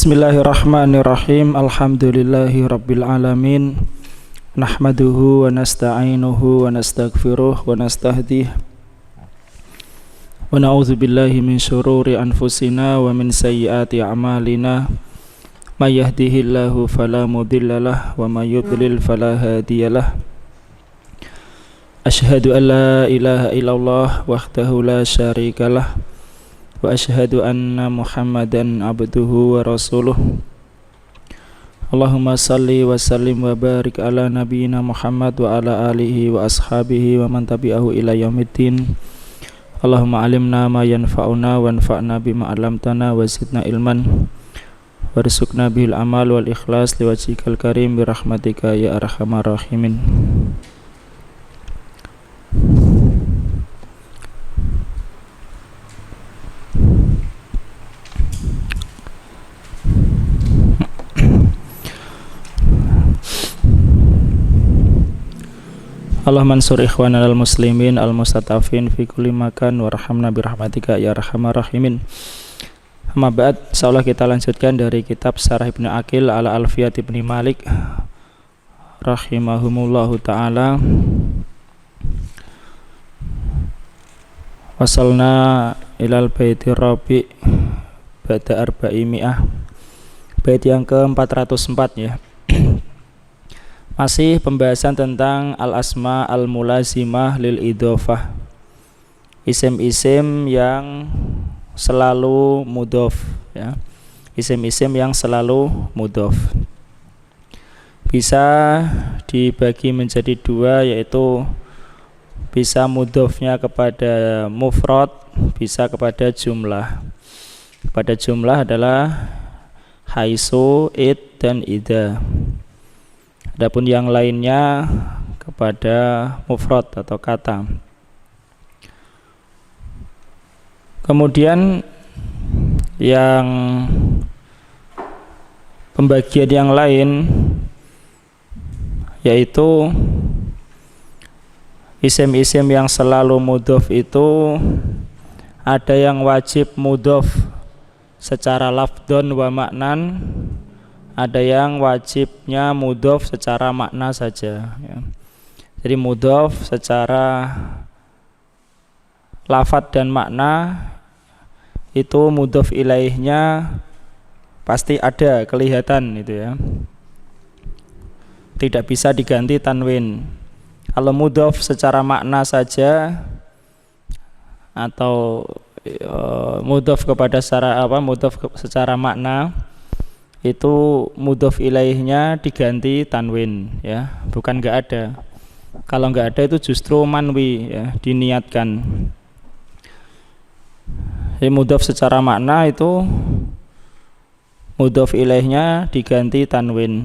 Bismillahirrahmanirrahim. Alhamdulillahi rabbil alamin. Nahmaduhu wa nasta'inuhu wa nastaghfiruh wa nastahdih. Wa na'udzu billahi min syururi anfusina wa min sayyiati a'malina. May yahdihillahu fala mudhillalah wa may yudlil fala hadiyalah. Asyhadu an la ilaha illallah wahdahu la syarikalah. Wa asyhadu anna Muhammadan abduhu wa rasuluh. Allahumma salli wa sallim wa barik ala nabiyyina Muhammad wa ala alihi wa ashabihi wa man tabi'ahu ila yaumiddin. Allahumma alimna ma yanfa'una wanfa'na bima 'allamtana wa zidna ilman warzuqna bihil amal wal ikhlas liwajhikal karim bi rahmatika ya arhamar rahimin. Allah mansur ikhwanana al-muslimin al-mustatafin fi kulli makan warhamna birahmatika ya arhamar rahimin. Amma ba'd, insyaallah kita lanjutkan dari kitab Syarah Ibnu Aqil ala Alfiyat Ibnu Malik rahimahumullahu taala. Wasalna ilal baiti rabi ba'da arba'imi'ah, bait yang ke-404 ya. Masih pembahasan tentang al-asma al-mulazimah lil idhofah, isim-isim yang selalu mudhof ya. Isim-isim yang selalu mudhof bisa dibagi menjadi dua, yaitu bisa mudhofnya kepada mufrad, bisa kepada jumlah. Kepada jumlah adalah haitsu, id, dan idza. Adapun yang lainnya kepada mufrad atau kata. Kemudian yang pembagian yang lain yaitu isim-isim yang selalu mudhof itu ada yang wajib mudhof secara lafdon wa maknan, ada yang wajibnya mudhof secara makna saja ya. Jadi mudhof secara lafadz dan makna itu mudhof ilaihnya pasti ada, kelihatan itu ya, tidak bisa diganti tanwin. Kalau mudhof secara makna saja atau mudhof kepada mudhof secara makna, itu mudhof ilaihnya diganti tanwin ya, bukan enggak ada. Kalau enggak ada itu justru manwi ya, diniatkan. Jadi mudhof secara makna itu mudhof ilaihnya diganti tanwin.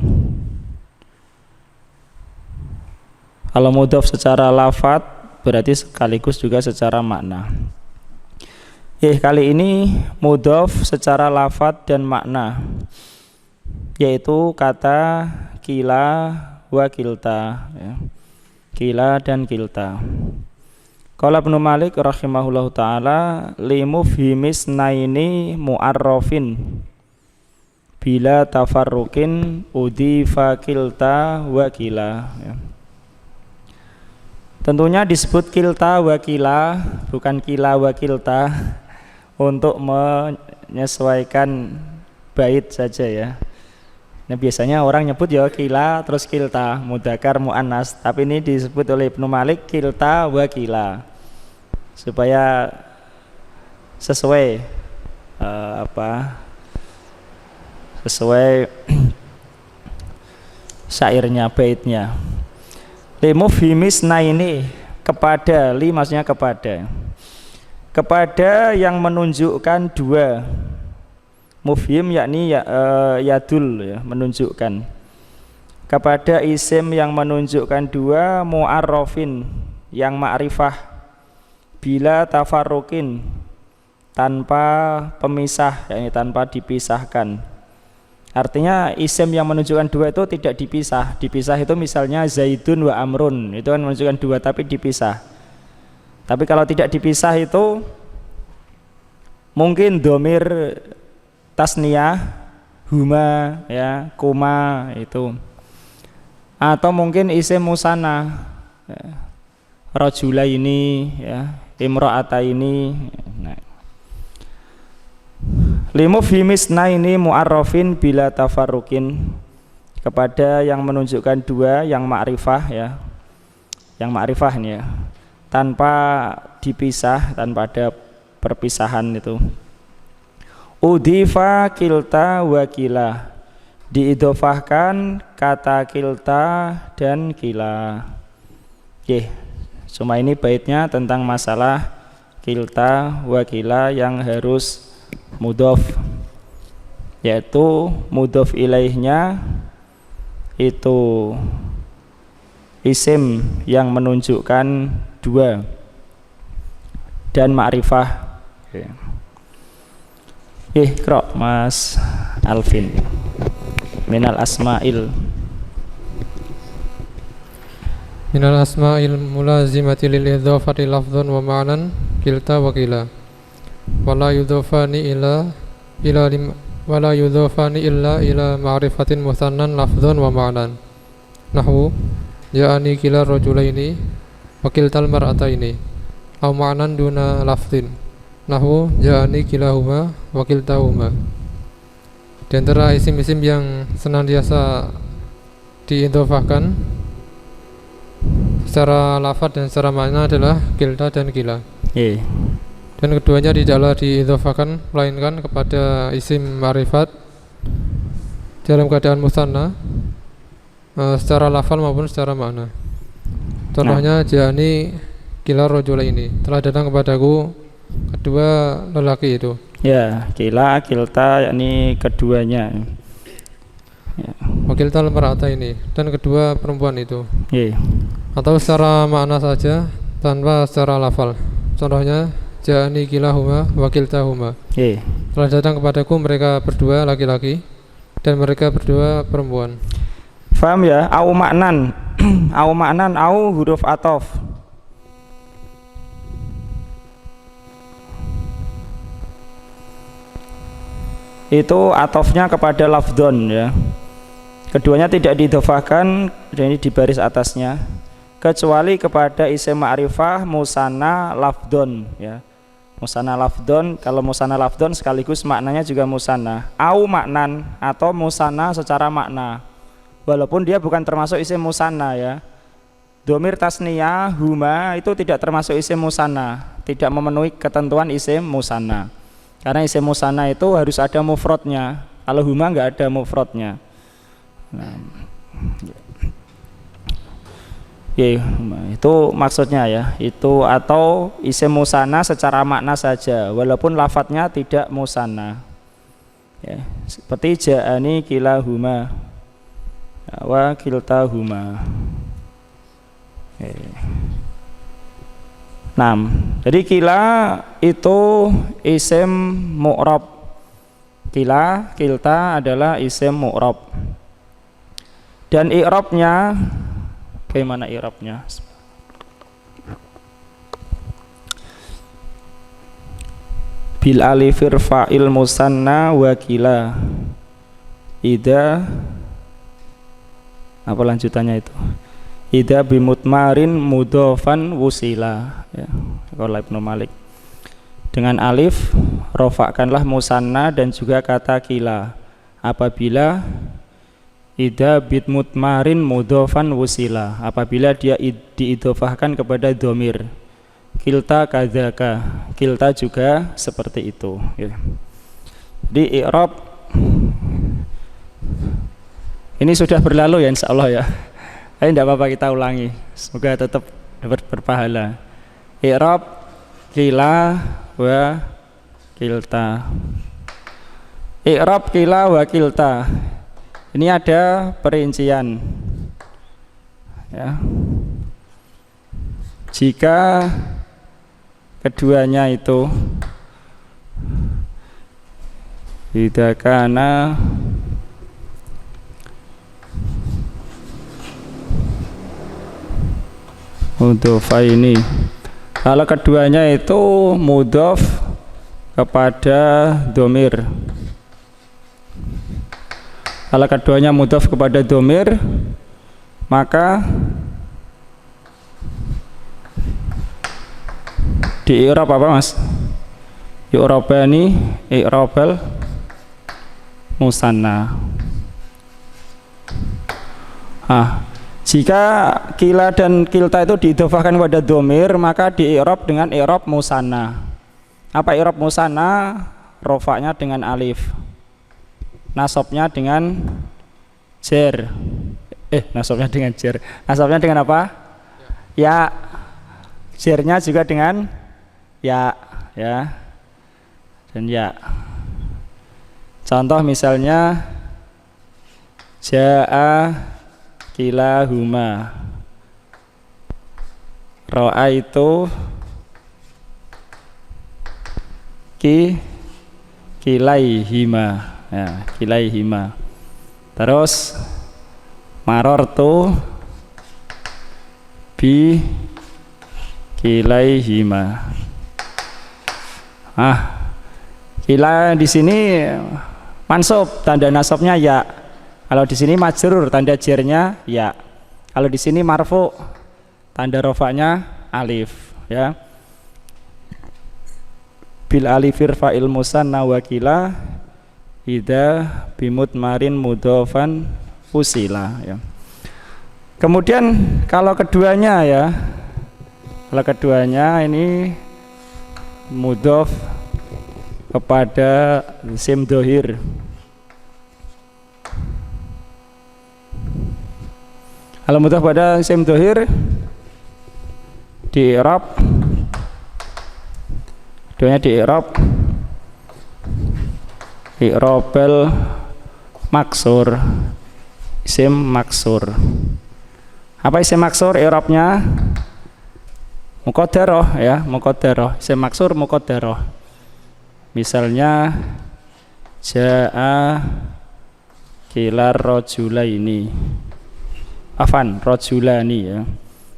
Kalau mudhof secara lafadz berarti sekaligus juga secara makna. Kali ini mudhof secara lafadz dan makna, yaitu kata kila wa kilta ya. Kila dan kilta. Qala Ibnu Malik rahimahullahu taala limufhimis naini mu'arrafin bila tafarruqin udhifa kilta wa kila ya. Tentunya disebut kilta wa kila, bukan kila wa kilta, untuk menyesuaikan bait saja ya. Nah biasanya orang nyebut ya kila terus kilta, mudzakkar muannas, tapi ini disebut oleh Ibnu Malik kilta wa kila supaya sesuai sesuai syairnya, baitnya. Limufhimis naini, kepada, li maksudnya kepada yang menunjukkan dua. Mufhim yakni yadul ya, menunjukkan. Kepada isim yang menunjukkan dua, mu'arrafin yang ma'rifah, bila tafarruqin tanpa pemisah, yakni tanpa dipisahkan. Artinya isim yang menunjukkan dua itu tidak dipisah. Dipisah itu misalnya Zaidun wa Amrun, itu kan menunjukkan dua tapi dipisah. Tapi kalau tidak dipisah itu mungkin dhamir tasniyah huma ya, kuma itu. Atau mungkin isim musanna ya, rajula ini ya, imra'ata ini. Nah. Limufhimisna ini mu'arrafin bila tafarrukin, kepada yang menunjukkan dua yang ma'rifah ya, yang ma'rifah ini ya, tanpa dipisah, tanpa ada perpisahan itu. Udhifa kilta wa kila, diidhofahkan kata kilta dan kila. Oke, cuma ini baitnya tentang masalah kilta wa kila yang harus mudhof, yaitu mudhof ilaihnya itu isim yang menunjukkan dua dan ma'rifah. Iqra Mas Alvin minal asma'il mulazimati lil idhofati lafdhan wa ma'nan kilta wa kila wala yudhofani illa ila ma'rifatin musannan lafdhan wa ma'nan nahwu ja'ani kila rajulaini wa kiltal mar'ataini aw ma'nan duna lafdhin nahwu ja'ani kilahuma wa kiltahuma. Di antara isim-isim yang senantiasa diidhofahkan secara lafaz dan secara makna adalah kilta dan kila. Dan keduanya tidaklah diidhofahkan melainkan kepada isim ma'rifat dalam keadaan musanna secara lafal maupun secara makna. Contohnya ja'ani kila rajulaini, telah datang kepadaku kedua lelaki itu. Ya, kila, kilta yakni keduanya. Ya. Wakiltal mar'ata ini, dan kedua perempuan itu. Atau secara makna saja tanpa secara lafal. Contohnya ja'ani kilahuma wa kiltahuma. Telah datang kepadaku mereka berdua laki-laki dan mereka berdua perempuan. Faham ya? Au maknan au maknan au huruf atof. Itu atofnya kepada lafdhon ya. Keduanya tidak diidhofahkan, ini di baris atasnya, kecuali kepada isim ma'rifah musanna lafdhon ya. Musanna lafdhon, kalau musanna lafdhon sekaligus maknanya juga musanna. Au maknan atau musanna secara makna, walaupun dia bukan termasuk isim musanna ya. Dhamir tasniyah huma itu tidak termasuk isim musanna, tidak memenuhi ketentuan isim musanna. Karena isim musanna itu harus ada mufradnya. Kalau huma enggak ada mufradnya. Nah, ya, itu maksudnya ya. Itu atau isim musanna secara makna saja, walaupun lafadznya tidak musanna. Ya, seperti ja'ani kilahuma wa kiltahuma. Nah, jadi kila itu isim mu'rab. Kila, kilta adalah isim mu'rab. Dan i'rabnya, bagaimana i'rabnya? Bil alifir fa'il musanna wa kila. Ida, apa lanjutannya itu? Ida bimutmarin mudhofan wusila ya, kalau Ibnu Malik. Dengan alif rofakkanlah musanna dan juga kata kila apabila ida bitmutmarin mudhofan wusila, apabila dia diidhofahkan kepada dhamir. Kilta kadzaka, kilta juga seperti itu ya. Di i'rab ini sudah berlalu ya insyaallah ya. Tidak apa-apa kita ulangi, semoga tetap dapat berpahala. I'rab kila wa kilta. I'rab kila wa kilta. Ini ada perincian ya. Jika keduanya itu idza kana mudhofaini, kalau keduanya itu mudhof kepada dhamir Kalau keduanya mudhof kepada domir, maka di i'rab apa mas? Yu'rabani i'rabal musanna. Jika kila dan kilta itu diidhofahkan kepada domir, maka di i'rab dengan i'rab musanna. Apa i'rab musanna? Rofaknya dengan alif, nasabnya dengan jer. Nasabnya dengan jer. Nasabnya dengan apa? Ya. Jernya juga dengan ya, ya. Dan ya. Contoh misalnya jaa kilahuma, ra'aitu kilaihima, ya, kilaihima. Terus marortu bi kilaihima. Kila di sini mansub, tanda nasabnya ya. Kalau di sini majrur, tanda jernya ya. Kalau di sini marfu, tanda rofaknya alif, ya. Bil alifir fa'il musanna wa kila idza bimutmarin mudhofan usila, ya. Kemudian kalau keduanya, ya, kalau keduanya ini mudhof kepada isim dhohir, kalau mudhof pada isim dhohir di i'rab, keduanya di i'rab i'rabal maksur, isim maksur. Apa isim maksur? I'rabnya muqaddarah, ya, muqaddarah. Isim maksur muqaddarah. Misalnya jaa kilar rajulaini, afan rajulani, ya,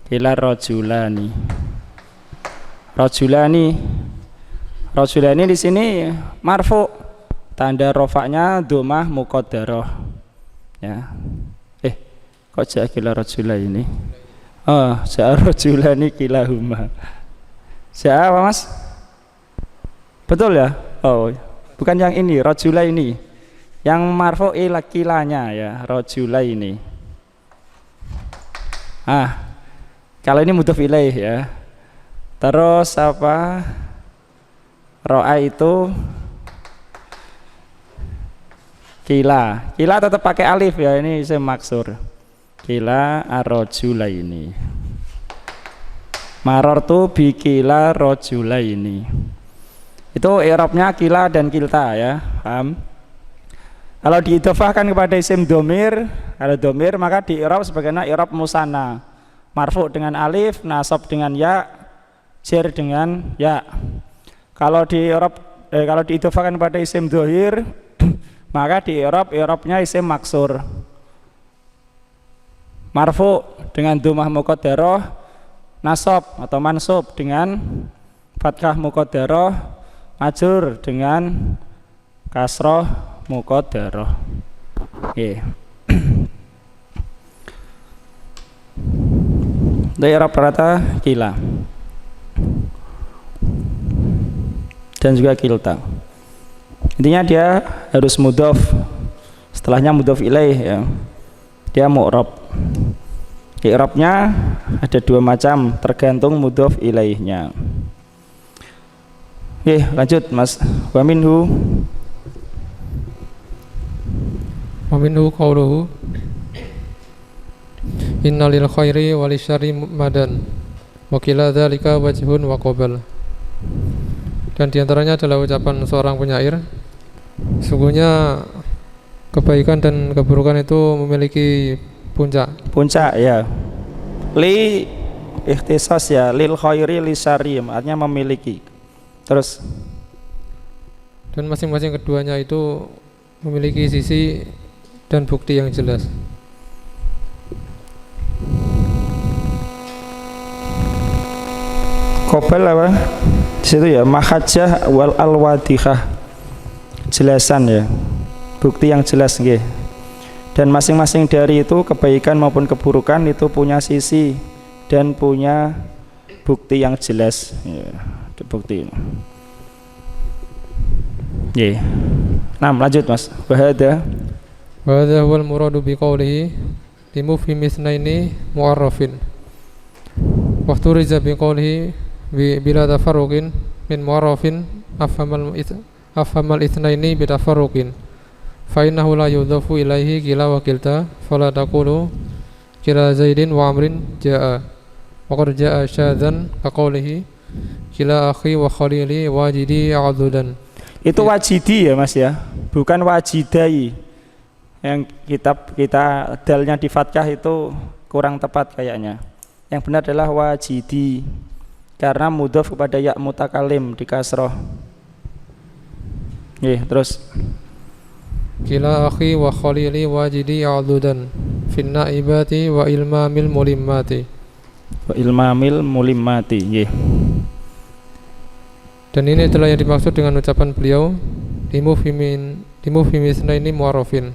kilar rajulani. Rajulani di sini marfu, tanda rofaknya dhammah muqaddarah, ya. Kok jaa kilar rajulaini? Jaa rajulani kilahuma. Jaa apa mas? Betul ya? Bukan yang ini, rajulaini. Yang marfu kilanya, ya, rajulaini. Kalau ini mudhof ilaih, ya. Terus apa? Ro'a itu kila. Kila tetap pakai alif, ya, ini isim maksur. Kila ar-rajulaini. Marartu bi kila rajulaini. Itu i'rabnya kila dan kilta, ya. Paham? Kalau diidhofahkan kepada isim domir, kalau domir maka di i'rab sebagaimana i'rab musanna. Marfu dengan alif, nasab dengan ya, jer dengan ya. Kalau di i'rab kalau diidhofahkan kepada isim dhohir maka di i'rabnya isim maksur. Marfu dengan dhammah muqaddarah, nasab atau mansub dengan fathah muqaddarah, majrur dengan kasrah muqaddarah. I'rab rata kila dan juga kilta. Intinya dia harus mudhof, setelahnya mudhof ilaih, ya. Dia mu'rab. I'rabnya ada dua macam, tergantung mudhof ilaihnya. Lanjut mas. Wa minhu qauluhu inna lil khairi wa lisyarri madan wa qila dzalika wajhun wa qabal. Dan diantaranya adalah ucapan seorang penyair, sungguhnya kebaikan dan keburukan itu memiliki puncak, ya. Li ikhtisas, ya, lil khairi li syarri, artinya memiliki. Terus dan masing-masing keduanya itu memiliki sisi dan bukti yang jelas. Qabal apa? Di situ, ya, mahajjah wal alwadihah, jelasan, ya, bukti yang jelas, nggih. Dan masing-masing dari itu kebaikan maupun keburukan itu punya sisi dan punya bukti yang jelas. Ya, bukti. Ya. Nah, lanjut Mas. Wahada huwal muradu biqaulihi limufhimi itsnaini mu'arrafin. Waktu riza biqaulihi bila tafarruqin min mu'arrafin afhamal itsnaini bitafarruqin. Fa innahu la yudhafu ilaihi kila wa kilta fala taqulu kila Zaidin wa Amrin jaa wa qad jaa syadzan ka qawlihi kila akhi wa khalili wajidi adudan. Itu wajidi ya Mas ya, bukan wajidai. Yang kita dalnya di fathah itu kurang tepat kayaknya. Yang benar adalah wajidi karena mudhaf kepada ya mutakalim di kasroh. Terus kila akhi wa khalili wajidi adudan fin naibati wa ilmamil mulimmati. Dan ini adalah yang dimaksud dengan ucapan beliau limufhimi itsnaini mu'arrafin,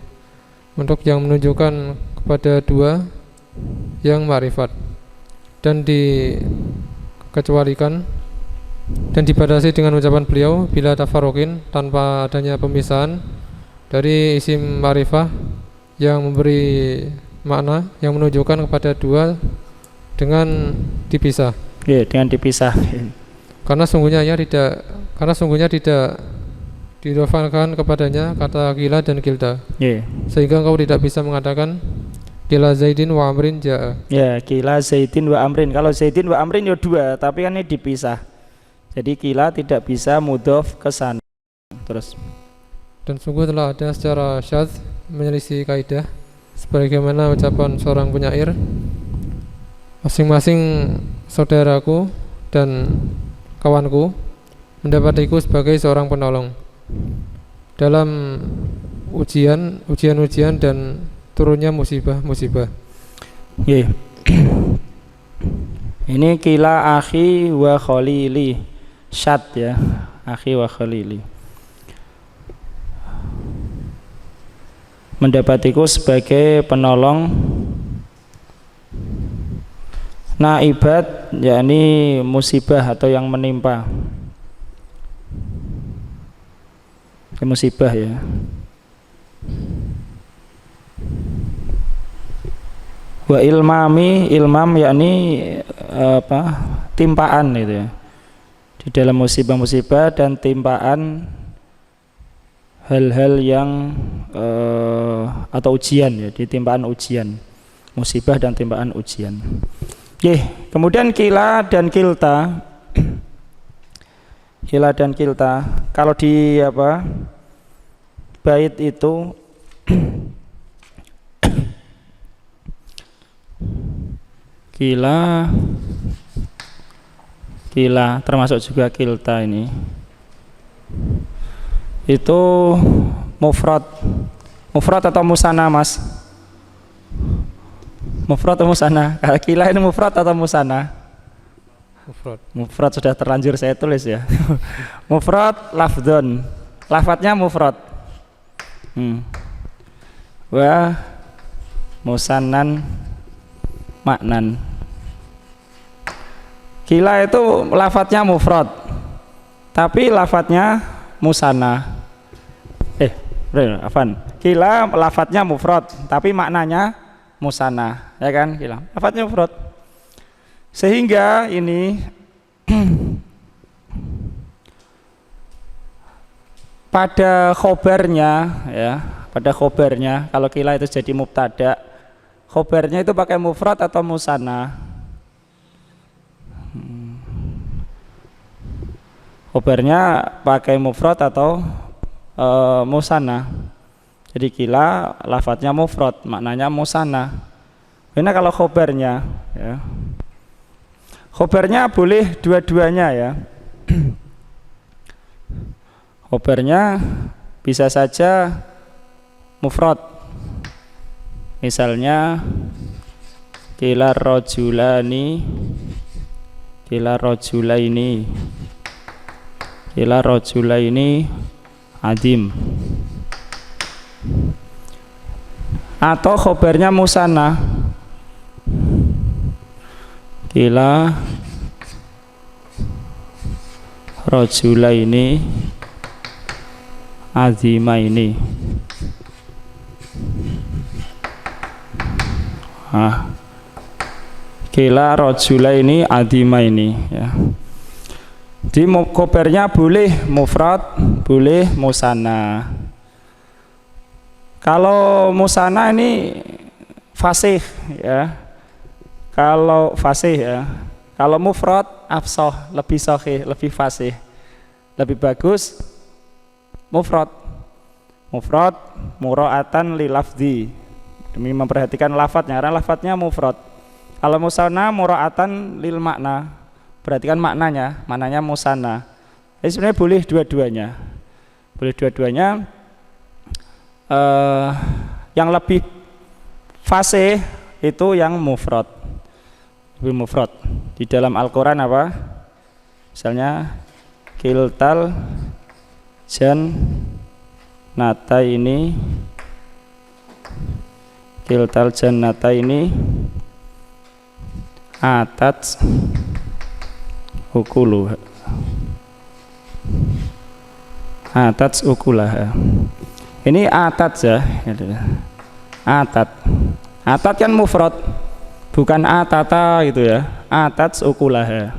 untuk yang menunjukkan kepada dua yang ma'rifat, dan dikecualikan dan dibatasi dengan ucapan beliau bila tafarruqin, tanpa adanya pemisahan dari isim ma'rifah yang memberi makna yang menunjukkan kepada dua dengan dipisah. Dengan dipisah. Karena sungguhnya tidak didofankan kepadanya kata kila dan kilta. Sehingga engkau tidak bisa mengatakan kila Zaidin wa Amrin jaa. Kila Zaidin wa Amrin. Kalau Zaidin wa Amrin ya dua, tapi kan ini dipisah. Jadi kila tidak bisa mudhof ke sana. Terus dan sungguh telah ada secara syadz menyelisih kaidah, sebagaimana ucapan seorang penyair, masing-masing saudaraku dan kawanku mendapatiku sebagai seorang penolong dalam ujian dan turunnya musibah. Ini kila akhi wa khalili, syad ya, akhi wa khalili. Mendapatiku sebagai penolong. Naibat yakni musibah atau yang menimpa. Musibah ya. Wa ilmam yakni timpaan itu ya. Di dalam musibah-musibah dan timpaan hal-hal yang atau ujian ya, di timpaan ujian, musibah dan timpaan ujian. Kemudian kila dan kilta. Kila dan kilta kalau di bait itu kila termasuk juga kilta ini itu mufrad atau musanna Mas? Mufrad atau musanna? Kila ini mufrad atau musanna? Mufrad sudah terlanjur saya tulis ya. Mufrad lafdzun, lafadznya mufrad. Wa musannan maknan. Kila itu lafadznya mufrad, tapi lafadznya musanna. Kila lafadznya mufrad, tapi maknanya musanna, ya kan? Kila lafadznya mufrad. Sehingga ini pada khobarnya ya, pada khobarnya kalau kila itu jadi mubtada, khobarnya itu pakai mufrad atau musanna? Khobarnya pakai mufrad atau musanna. Jadi kila lafadznya mufrad, maknanya musanna. Ini kalau khobarnya ya. Khobarnya boleh dua-duanya ya. Khobarnya bisa saja mufrad. Misalnya kila rajulaini, kila rajulaini adim. atau khobarnya musanna. Kila rajula ini azima ini. Kila rajula ini azima ini ya. Di khobarnya boleh mufrad, boleh musanna. Kalau musanna ini fasih ya. Kalau fasih ya. Kalau mufrad afsah, lebih sahih, lebih fasih. Lebih bagus mufrad. Mufrad mura'atan li lafzi. Demi memperhatikan lafadznya, karena lafadznya mufrad. Kalau musanna mura'atan lil makna. Perhatikan maknanya musanna. Jadi sebenarnya boleh dua-duanya. Boleh dua-duanya. Yang lebih fasih itu yang mufrad. Lebih mufrad. Di dalam Al-Qur'an apa? Misalnya kiltal jannata ini, kiltal jannata ini atat ukuluha, atat ukulaha. Ini atat ya, atat kan mufrad, bukan atata gitu ya. Atat ukulaha,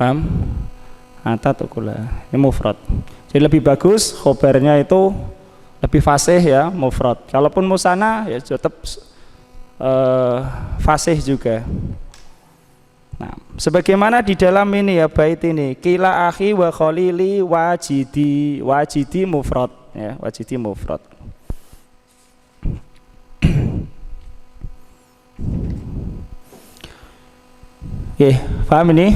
paham? Atat ukulaha ini mufrad. Jadi lebih bagus khobarnya itu lebih fasih ya, mufrad. Kalaupun musanna ya tetap fasih juga. Nah, sebagaimana di dalam ini ya bait ini, kila akhi wa khalili wajidi mufrad ya, wajidi mufrad. Oke, paham ini?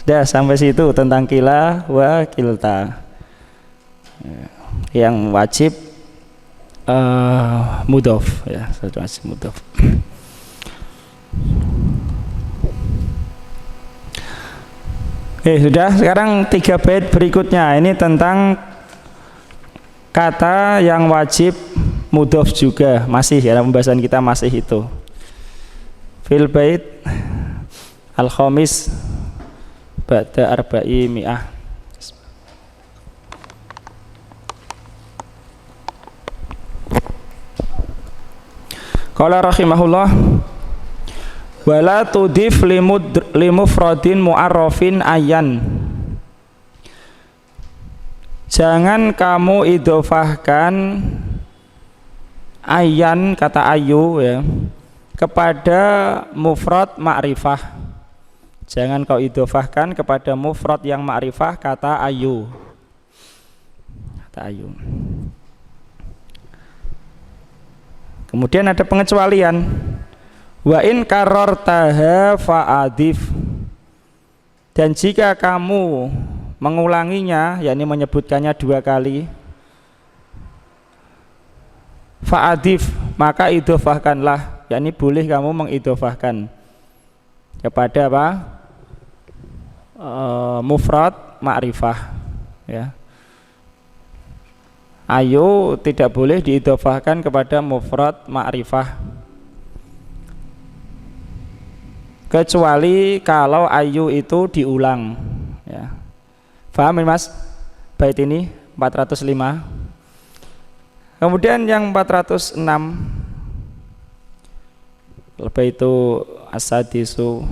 Sudah sampai situ tentang kila wa kilta. Yang wajib mudhof ya, satu wajib mudhof. Oke, sudah. Sekarang 3 bait berikutnya ini tentang kata yang wajib mudhof juga, masih ya, pembahasan kita masih itu. Fil bait al-khamis ba'da arba'i mi'ah. Qala rahimahullah wala tudif limufradin mu'arrafin ayan. Jangan kamu idhofahkan ayan, kata ayu ya, kepada mufrad ma'rifah. Jangan kau idhofahkan kepada mufrad yang ma'rifah, kata ayu. Kata ayu. Kemudian ada pengecualian. Wa in karartaha fa'adif. Dan jika kamu mengulanginya, yakni menyebutkannya 2 kali, fa'adif, maka idhofahkanlah, yakni boleh kamu mengidhofahkan kepada apa? Mufrad ma'rifah ya. Ayu tidak boleh diidhofahkan kepada mufrad ma'rifah, kecuali kalau ayu itu diulang ya. Paham ini Mas? Bait ini 405. Kemudian yang 406 lebih itu asadisu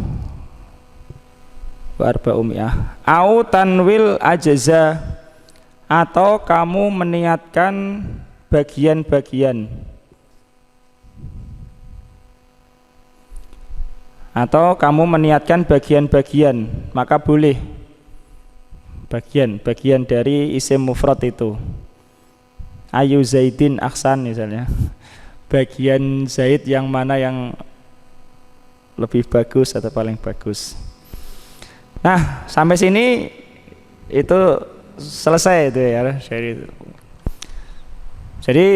warba umiyah au tanwil ajza, atau kamu meniatkan bagian-bagian, atau kamu meniatkan bagian-bagian, maka boleh bagian dari isim mufrad itu. Ayu Zaidin aksan misalnya, bagian Zaid yang mana yang lebih bagus atau paling bagus. Nah, sampai sini itu selesai itu ya. Jadi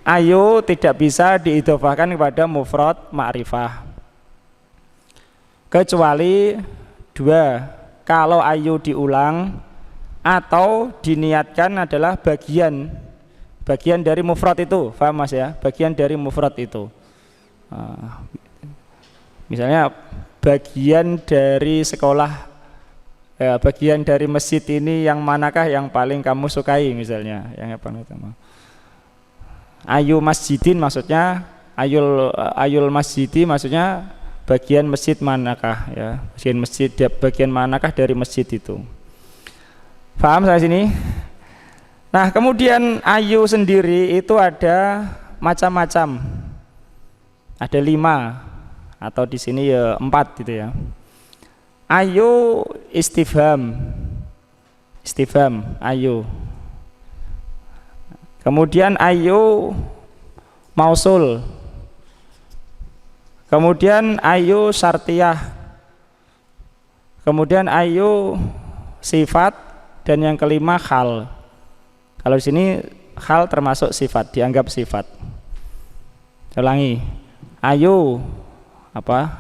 ayu tidak bisa diidhofahkan kepada mufrad ma'rifah, kecuali 2, kalau ayu diulang atau diniatkan adalah bagian bagian dari mufrad itu, paham Mas ya? Bagian dari mufrad itu. Misalnya bagian dari sekolah, ya, bagian dari masjid ini yang manakah yang paling kamu sukai misalnya? Yang apa namanya? Ayu masjidin maksudnya ayul masjidi maksudnya bagian masjid manakah ya? Bagian manakah dari masjid itu? Paham sampai sini? Nah, kemudian ayu sendiri itu ada macam-macam. Ada 5 atau di sini ya 4 gitu ya. Ayu istifham, ayu. Kemudian ayu mausul. Kemudian ayu syartiyah. Kemudian ayu sifat dan yang kelima hal. Kalau di sini hal termasuk sifat, dianggap sifat. Ulangi. Ayu apa?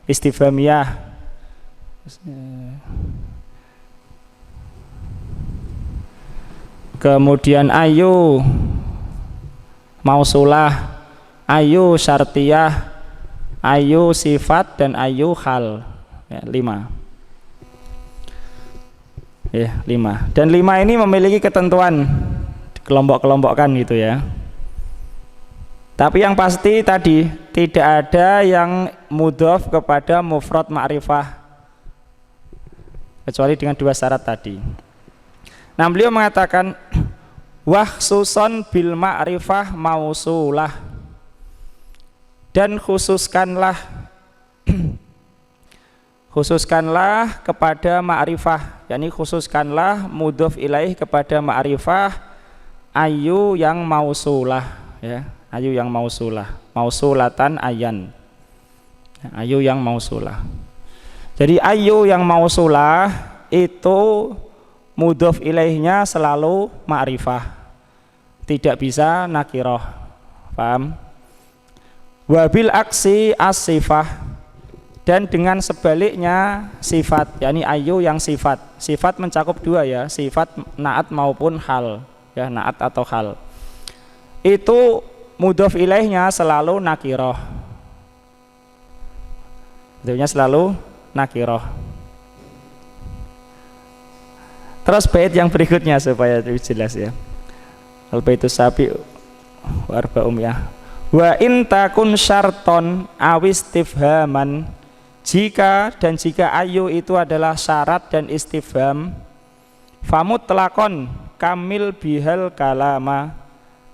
Istifhamiyah. Kemudian ayu mausulah, ayu syartiyah, ayu sifat dan ayu hal. Ya, 5. Ya, 5. Dan 5 ini memiliki ketentuan, kelompok-kelompokkan gitu ya. Tapi yang pasti tadi tidak ada yang mudhof kepada mufrad ma'rifah kecuali dengan 2 syarat tadi. Nah, beliau mengatakan wahsuson bil ma'rifah mausulah, dan khususkanlah kepada ma'rifah, yakni khususkanlah mudhof ilaih kepada ma'rifah ayu yang mausulah ya, ayu yang mausulah, mausulatan ayan, ayu yang mausulah. Jadi ayu yang mausulah itu mudhof ilaihnya selalu ma'rifah, tidak bisa nakiroh, paham? Wabil aksi as-sifah, dan dengan sebaliknya sifat, yakni ayu yang sifat. Sifat mencakup 2 ya, sifat naat maupun hal ya, naat atau hal. Itu mudhof ilaihnya selalu nakiroh, mudhofnya selalu nakiroh. Terus bait yang berikutnya supaya lebih jelas ya. Al-baitus sabi wa arba'um ya. Wa in takun syarton awistifhaman, jika ayu itu adalah syarat dan istifham, famutlaqon kamil bihal kalama,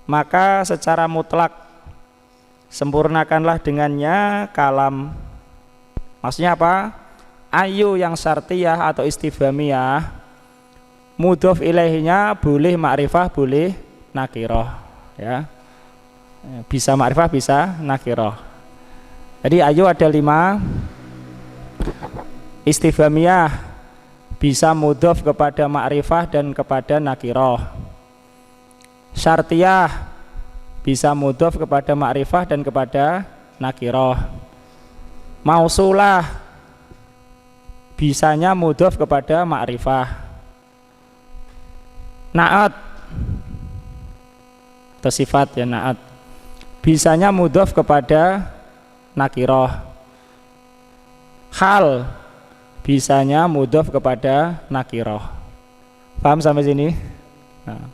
maka secara mutlak sempurnakanlah dengannya kalam. Maksudnya apa? Ayu yang syartiyah atau istifhamiyah, mudhof ilaihnya boleh ma'rifah, boleh nakiroh ya. Bisa ma'rifah, bisa nakiroh. Jadi ayu ada 5. Istifhamiyah bisa mudhof kepada ma'rifah dan kepada nakiroh. Syartiyah bisa mudhof kepada ma'rifah dan kepada nakiroh. Mausulah bisanya mudhof kepada ma'rifah. Naat atau sifat ya, naat bisanya mudhof kepada nakiroh. Hal bisanya mudhof kepada nakiroh. Paham sampai sini? Nah.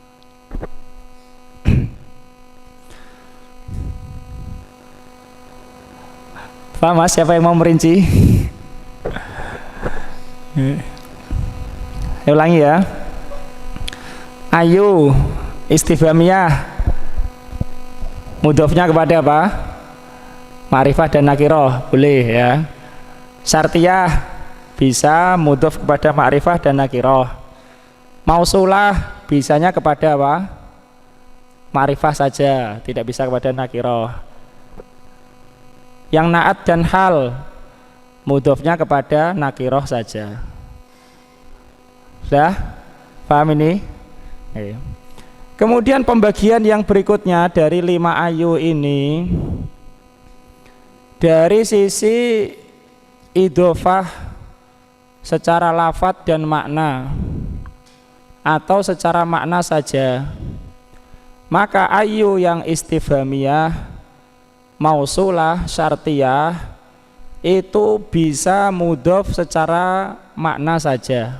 Paham Mas? Siapa yang mau merinci? Ulangi ya. Ayu istifhamiyah mudhofnya kepada apa? Ma'rifah dan nakiroh, boleh ya. Syartiyah bisa mudhof kepada ma'rifah dan nakiroh. Mausulah bisanya kepada apa? Ma'rifah saja, tidak bisa kepada nakiroh. Yang naat dan hal mudhofnya kepada nakiroh saja. Sudah? Paham ini? Kemudian pembagian yang berikutnya dari 5 ayu ini, dari sisi idhofah secara lafadz dan makna atau secara makna saja, Maka ayu yang istifhamiyah mausulah syartiyah itu bisa mudhof secara makna saja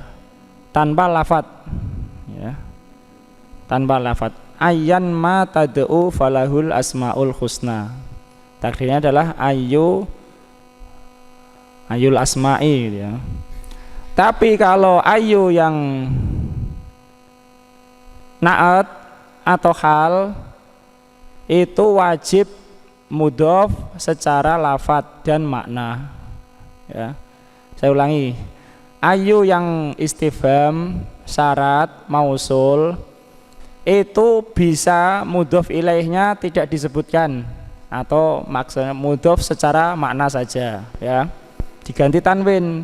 tanpa lafat, ya, tanpa lafat. Ayyan ma tad'u falahul asmaul husna, takdirnya adalah ayul asma'i, ya. Tapi kalau ayu yang naat atau hal itu wajib mudhof secara lafat dan makna, ya. Saya ulangi, ayu yang istifham syarat mausul itu bisa mudhof ilaihnya tidak disebutkan atau maksudnya mudhof secara makna saja, ya, diganti tanwin.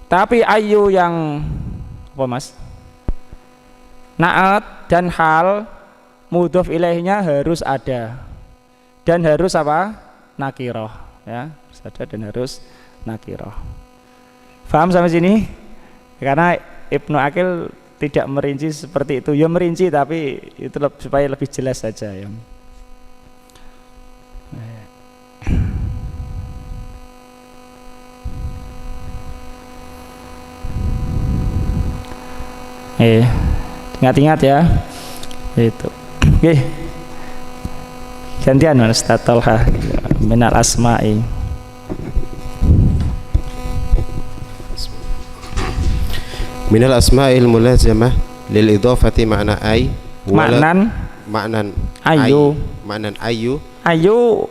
Tapi ayu yang apa mas, naat dan hal mudhof ilaihnya harus ada dan harus apa, nakiroh, ya, harus ada dan harus nakiroh. Paham sampai sini? Karena Ibnu Aqil tidak merinci seperti itu, ya merinci tapi itu supaya lebih jelas saja, ya. Ingat-ingat ya itu. Oke, gantian Ustaz Tolha minal asma'i. Minal asma'il mulazamah lil idhafati makna ay maknan ayu maknan ayu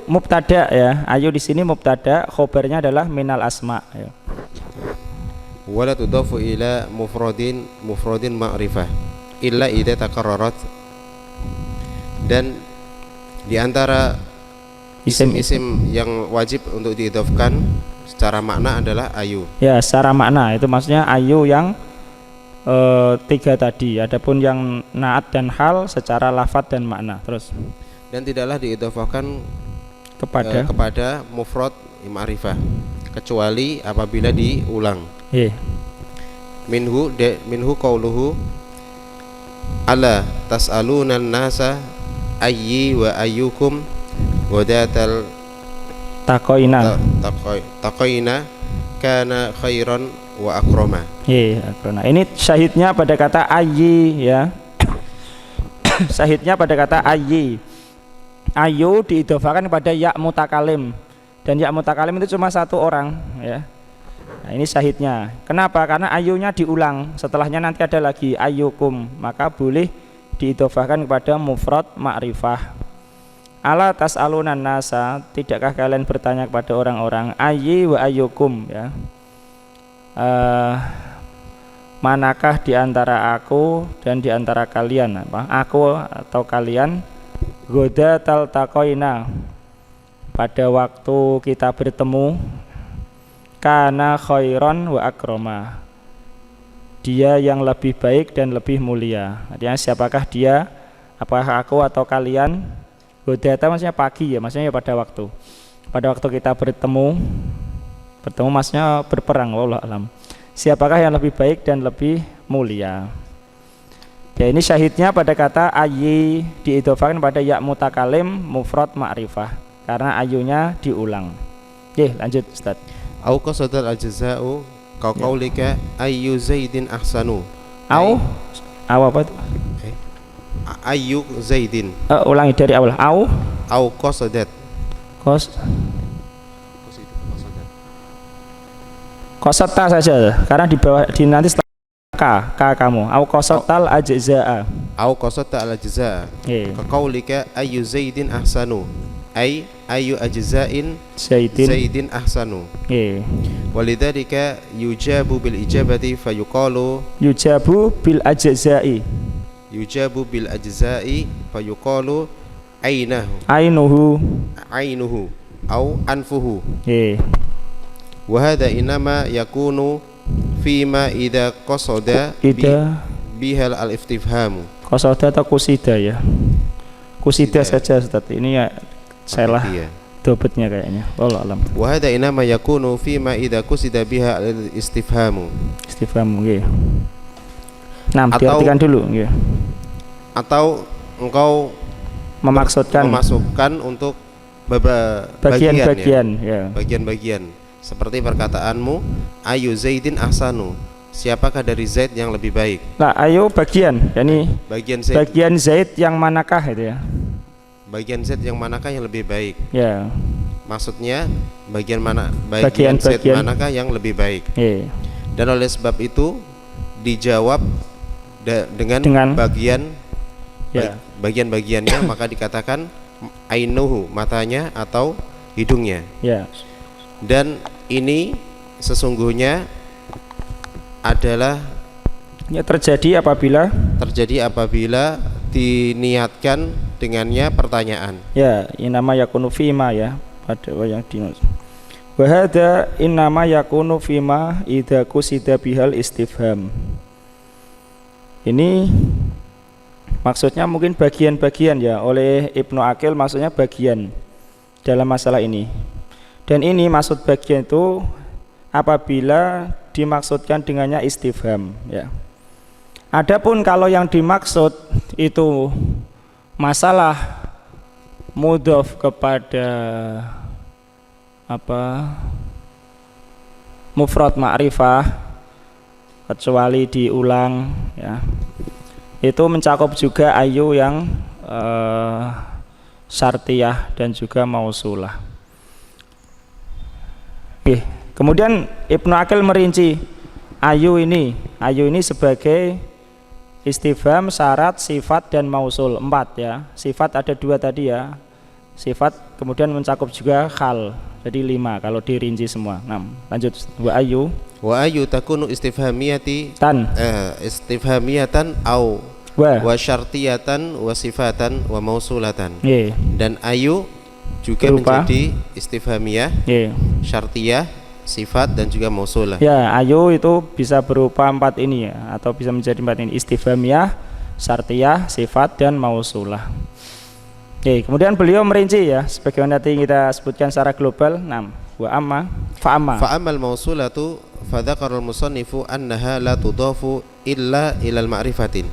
mubtada, ya. Ayu di sini mubtada, khobarnya adalah minal asma', ya. Wala tudafu ila mufradin ma'rifah illa idza takarrarat, dan di antara isim-isim yang wajib untuk diidhafkan secara makna adalah ayu. Ya, secara makna itu maksudnya ayu yang tiga tadi. Adapun yang naat dan hal secara lafadz dan makna. Terus. Dan tidaklah diidhafahkan kepada mufrad ma'rifah kecuali apabila diulang. Minhu qauluhu ala tas'aluna nasa ayyi wa ayyukum wadatal taqaina kana khairan wa akrama. Ini syahidnya pada kata ayyi, ya. Syahidnya pada kata ayyi. Ayu diidhofahkan kepada ya mutakalim, dan ya mutakalim itu cuma satu orang, ya. Nah, ini syahidnya. Kenapa? Karena ayunya diulang, setelahnya nanti ada lagi ayyukum, maka boleh diidhofahkan kepada mufrad ma'rifah. Ala tas'alunan nasa, tidakkah kalian bertanya kepada orang-orang, ayyi wa ayyukum, ya. Manakah di antara aku dan di antara kalian, apa? Aku atau kalian, goda taltaqaina, pada waktu kita bertemu, kana khairan wa akrama, dia yang lebih baik dan lebih mulia. Artinya siapakah dia? Apakah aku atau kalian? Godata maksudnya pagi, ya, maksudnya ya pada waktu kita bertemu maksudnya berperang, wallahu alam. Siapakah yang lebih baik dan lebih mulia? Ya, ini syahidnya pada kata ayyi diidhofahkan pada ya mutakalim mufrad ma'rifah karena ayunya diulang. Oke, lanjut Ustaz. Au qasadal ajza'u ka qaulika ayyu zaidin ahsanu. Au apa itu? Ayyu zaidin. Ulangi dari awal. Au qasadat. Qasata saja karena di bawah di nanti setelah k kamu. Au qasatal ajza'a. Au qasatal ajza'a. Ka qaulika ayyu zaidin ahsanu. Ayu ajza'in zaidin ahsanu. Walidzalika yujabu bil ijabati fayuqalu yujabu bil ajza'i fayuqalu ainuhu au anfuhu. Wa hadha inama yakunu fima idza qasada bihal al istifhamu. Qasada atau kusida, ya. Kusida saja Ustaz. Ini ya salah dobetnya kayaknya. Wallahu alam. Wa hadza inama yakunu fima idza qusida biha al istifhamu. Istifhamu, nggih. Nah, diartikan dulu, nggih. atau engkau memasukkan untuk bagian-bagian ya. Bagian-bagian seperti perkataanmu ayu Zaidin ahsanu, siapakah dari Zaid yang lebih baik. Nah, ayo bagian, yani bagian Zaid yang manakah itu ya. Bagian Zaid yang manakah yang lebih baik ya. Maksudnya bagian Zaid manakah yang lebih baik ya. Dan oleh sebab itu dijawab dengan bagian ya. Bagian-bagiannya maka dikatakan ainuhu, matanya atau hidungnya ya. Dan ini sesungguhnya adalah terjadi apabila diniatkan dengannya pertanyaan ya. Inama yakunu fima ya, pada yang dimaksud. Wa hadza innama yakunu fima idza qusida bihal istifham. Ini maksudnya mungkin bagian-bagian ya, oleh Ibnu Aqil maksudnya bagian dalam masalah ini. Dan ini maksud bagian itu apabila dimaksudkan dengannya istifham ya. Adapun kalau yang dimaksud itu masalah mudhof kepada mufrad ma'rifah kecuali diulang ya, itu mencakup juga ayu yang syartiyah dan juga mausulah. Oke, kemudian Ibnu Aqil merinci ayu ini sebagai istifham, syarat, sifat dan mausul, 4 ya. Sifat ada 2 tadi ya, sifat kemudian mencakup juga hal, jadi 5 kalau dirinci semua. 6. Lanjut. Wa ayu takunu istifhamiyatan au wa syartiyatan wa sifatan wa mausulatan. Dan ayu juga menjadi istifhamiyah, syartiyah, sifat dan juga mausulah. Ya, ayu itu bisa berupa 4 ini ya, atau bisa menjadi 4 ini, istifhamiyah, syartiyah, sifat dan mausulah. Oke, kemudian beliau merinci ya, sebagaimana tadi kita sebutkan secara global. 6. Fa'ammal mausulatu fadzakarul musannifu annaha la tudafu illa ilal ma'rifatin.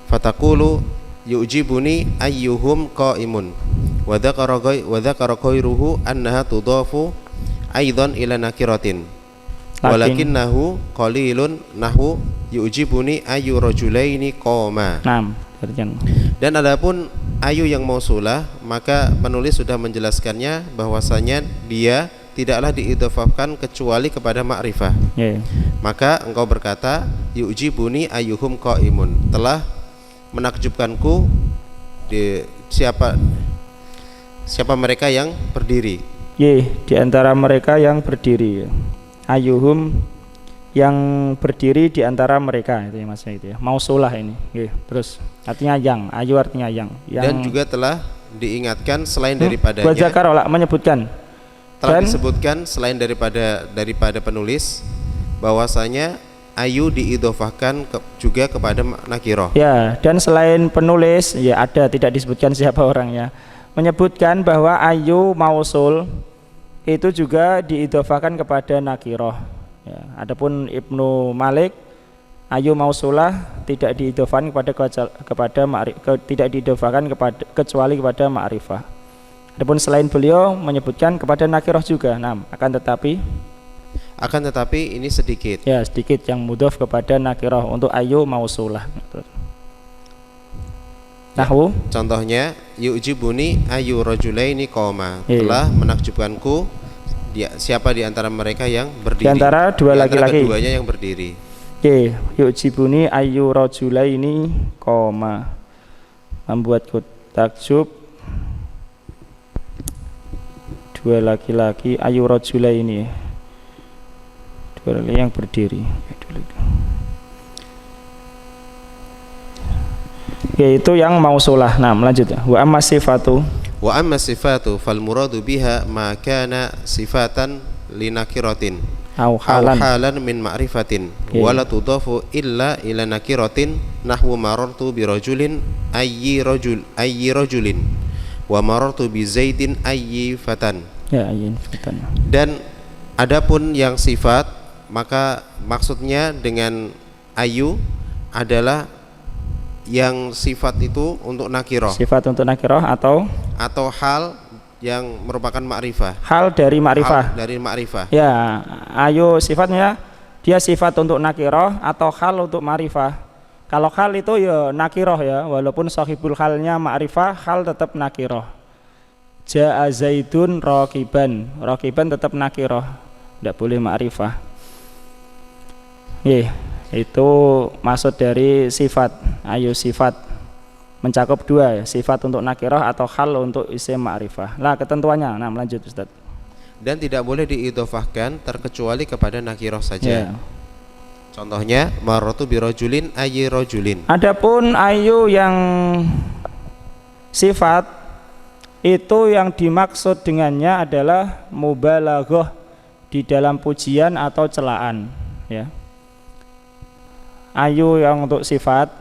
Fataqulu yu'jibuni ayyuhum qa'imun. Wa dzakara ghairuhu annaha tudafu aidan ila nakiratin. Walakinnahu qalilun nahu yu'jibuni ayyu rajulaini qama. Dan adapun ayu yang mausulah, maka penulis sudah menjelaskannya bahwasanya dia tidaklah diidhofahkan kecuali kepada ma'rifah. Maka engkau berkata yu'jibuni ayyuhum qaimun, telah menakjubkanku siapa mereka yang berdiri. Di antara mereka yang berdiri. Ayyuhum yang berdiri di antara mereka, itu ya maksudnya itu ya. Mausulah ini. Terus artinya yang, ayu artinya yang. Dan juga telah diingatkan selain daripadanya. Wa dzakara menyebutkan. Telah disebutkan selain daripada penulis bahwasanya ayu diidhofahkan juga kepada nakirah. Ya, dan selain penulis ya ada, tidak disebutkan siapa orangnya, menyebutkan bahwa ayu mausul itu juga diidhofahkan kepada nakirah. Ya, adapun Ibnu Malik ayu mausulah tidak diidhofahkan kecuali kepada ma'rifah. Adapun selain beliau menyebutkan kepada nakirah juga. Akan tetapi ini sedikit. Ya, sedikit yang mudhof kepada nakirah untuk ayu mausulah. Nahwu contohnya yu'jibuni ayu rajulaini qama, telah menakjubkanku siapa di antara mereka yang berdiri, di antara dua laki-laki, keduanya yang berdiri. Yu'jibuni ayu rajulaini qama, membuatku takjub dua laki-laki, ayu rajulaini, dua laki yang berdiri. Yaitu yang mausulah. Nah, lanjut. Wa amma sifatu fal muradu biha ma kana sifatan linakiratin au halan min ma'rifatin wala tudafu illa ila nakiratin nahwu marartu bi rajulin ayyi rajulin wa marartu bi zaidin ayyi fatan. Dan adapun yang sifat, maka maksudnya dengan ayu adalah yang sifat itu untuk nakiroh. Sifat untuk nakiroh atau hal yang merupakan ma'rifah. Hal dari ma'rifah. Hal dari ma'rifah. Ya, ayo sifatnya dia sifat untuk nakiroh atau hal untuk ma'rifah. Kalau hal itu ya nakiroh ya, walaupun sahibul halnya ma'rifah, hal tetap nakiroh. Ja'a Zaidun raqiban. Raqiban tetap nakiroh. Tidak boleh ma'rifah. Itu maksud dari sifat. Ayo sifat mencakup dua ya, sifat untuk nakirah atau hal untuk isim ma'rifah. Lah ketentuannya, nah lanjut Ustaz. Dan tidak boleh diidhofahkan terkecuali kepada nakirah saja. Contohnya marratu birajulin ayyi rajulin. Adapun ayu yang sifat itu yang dimaksud dengannya adalah mubalaghah di dalam pujian atau celaan ya. Ayu yang untuk sifat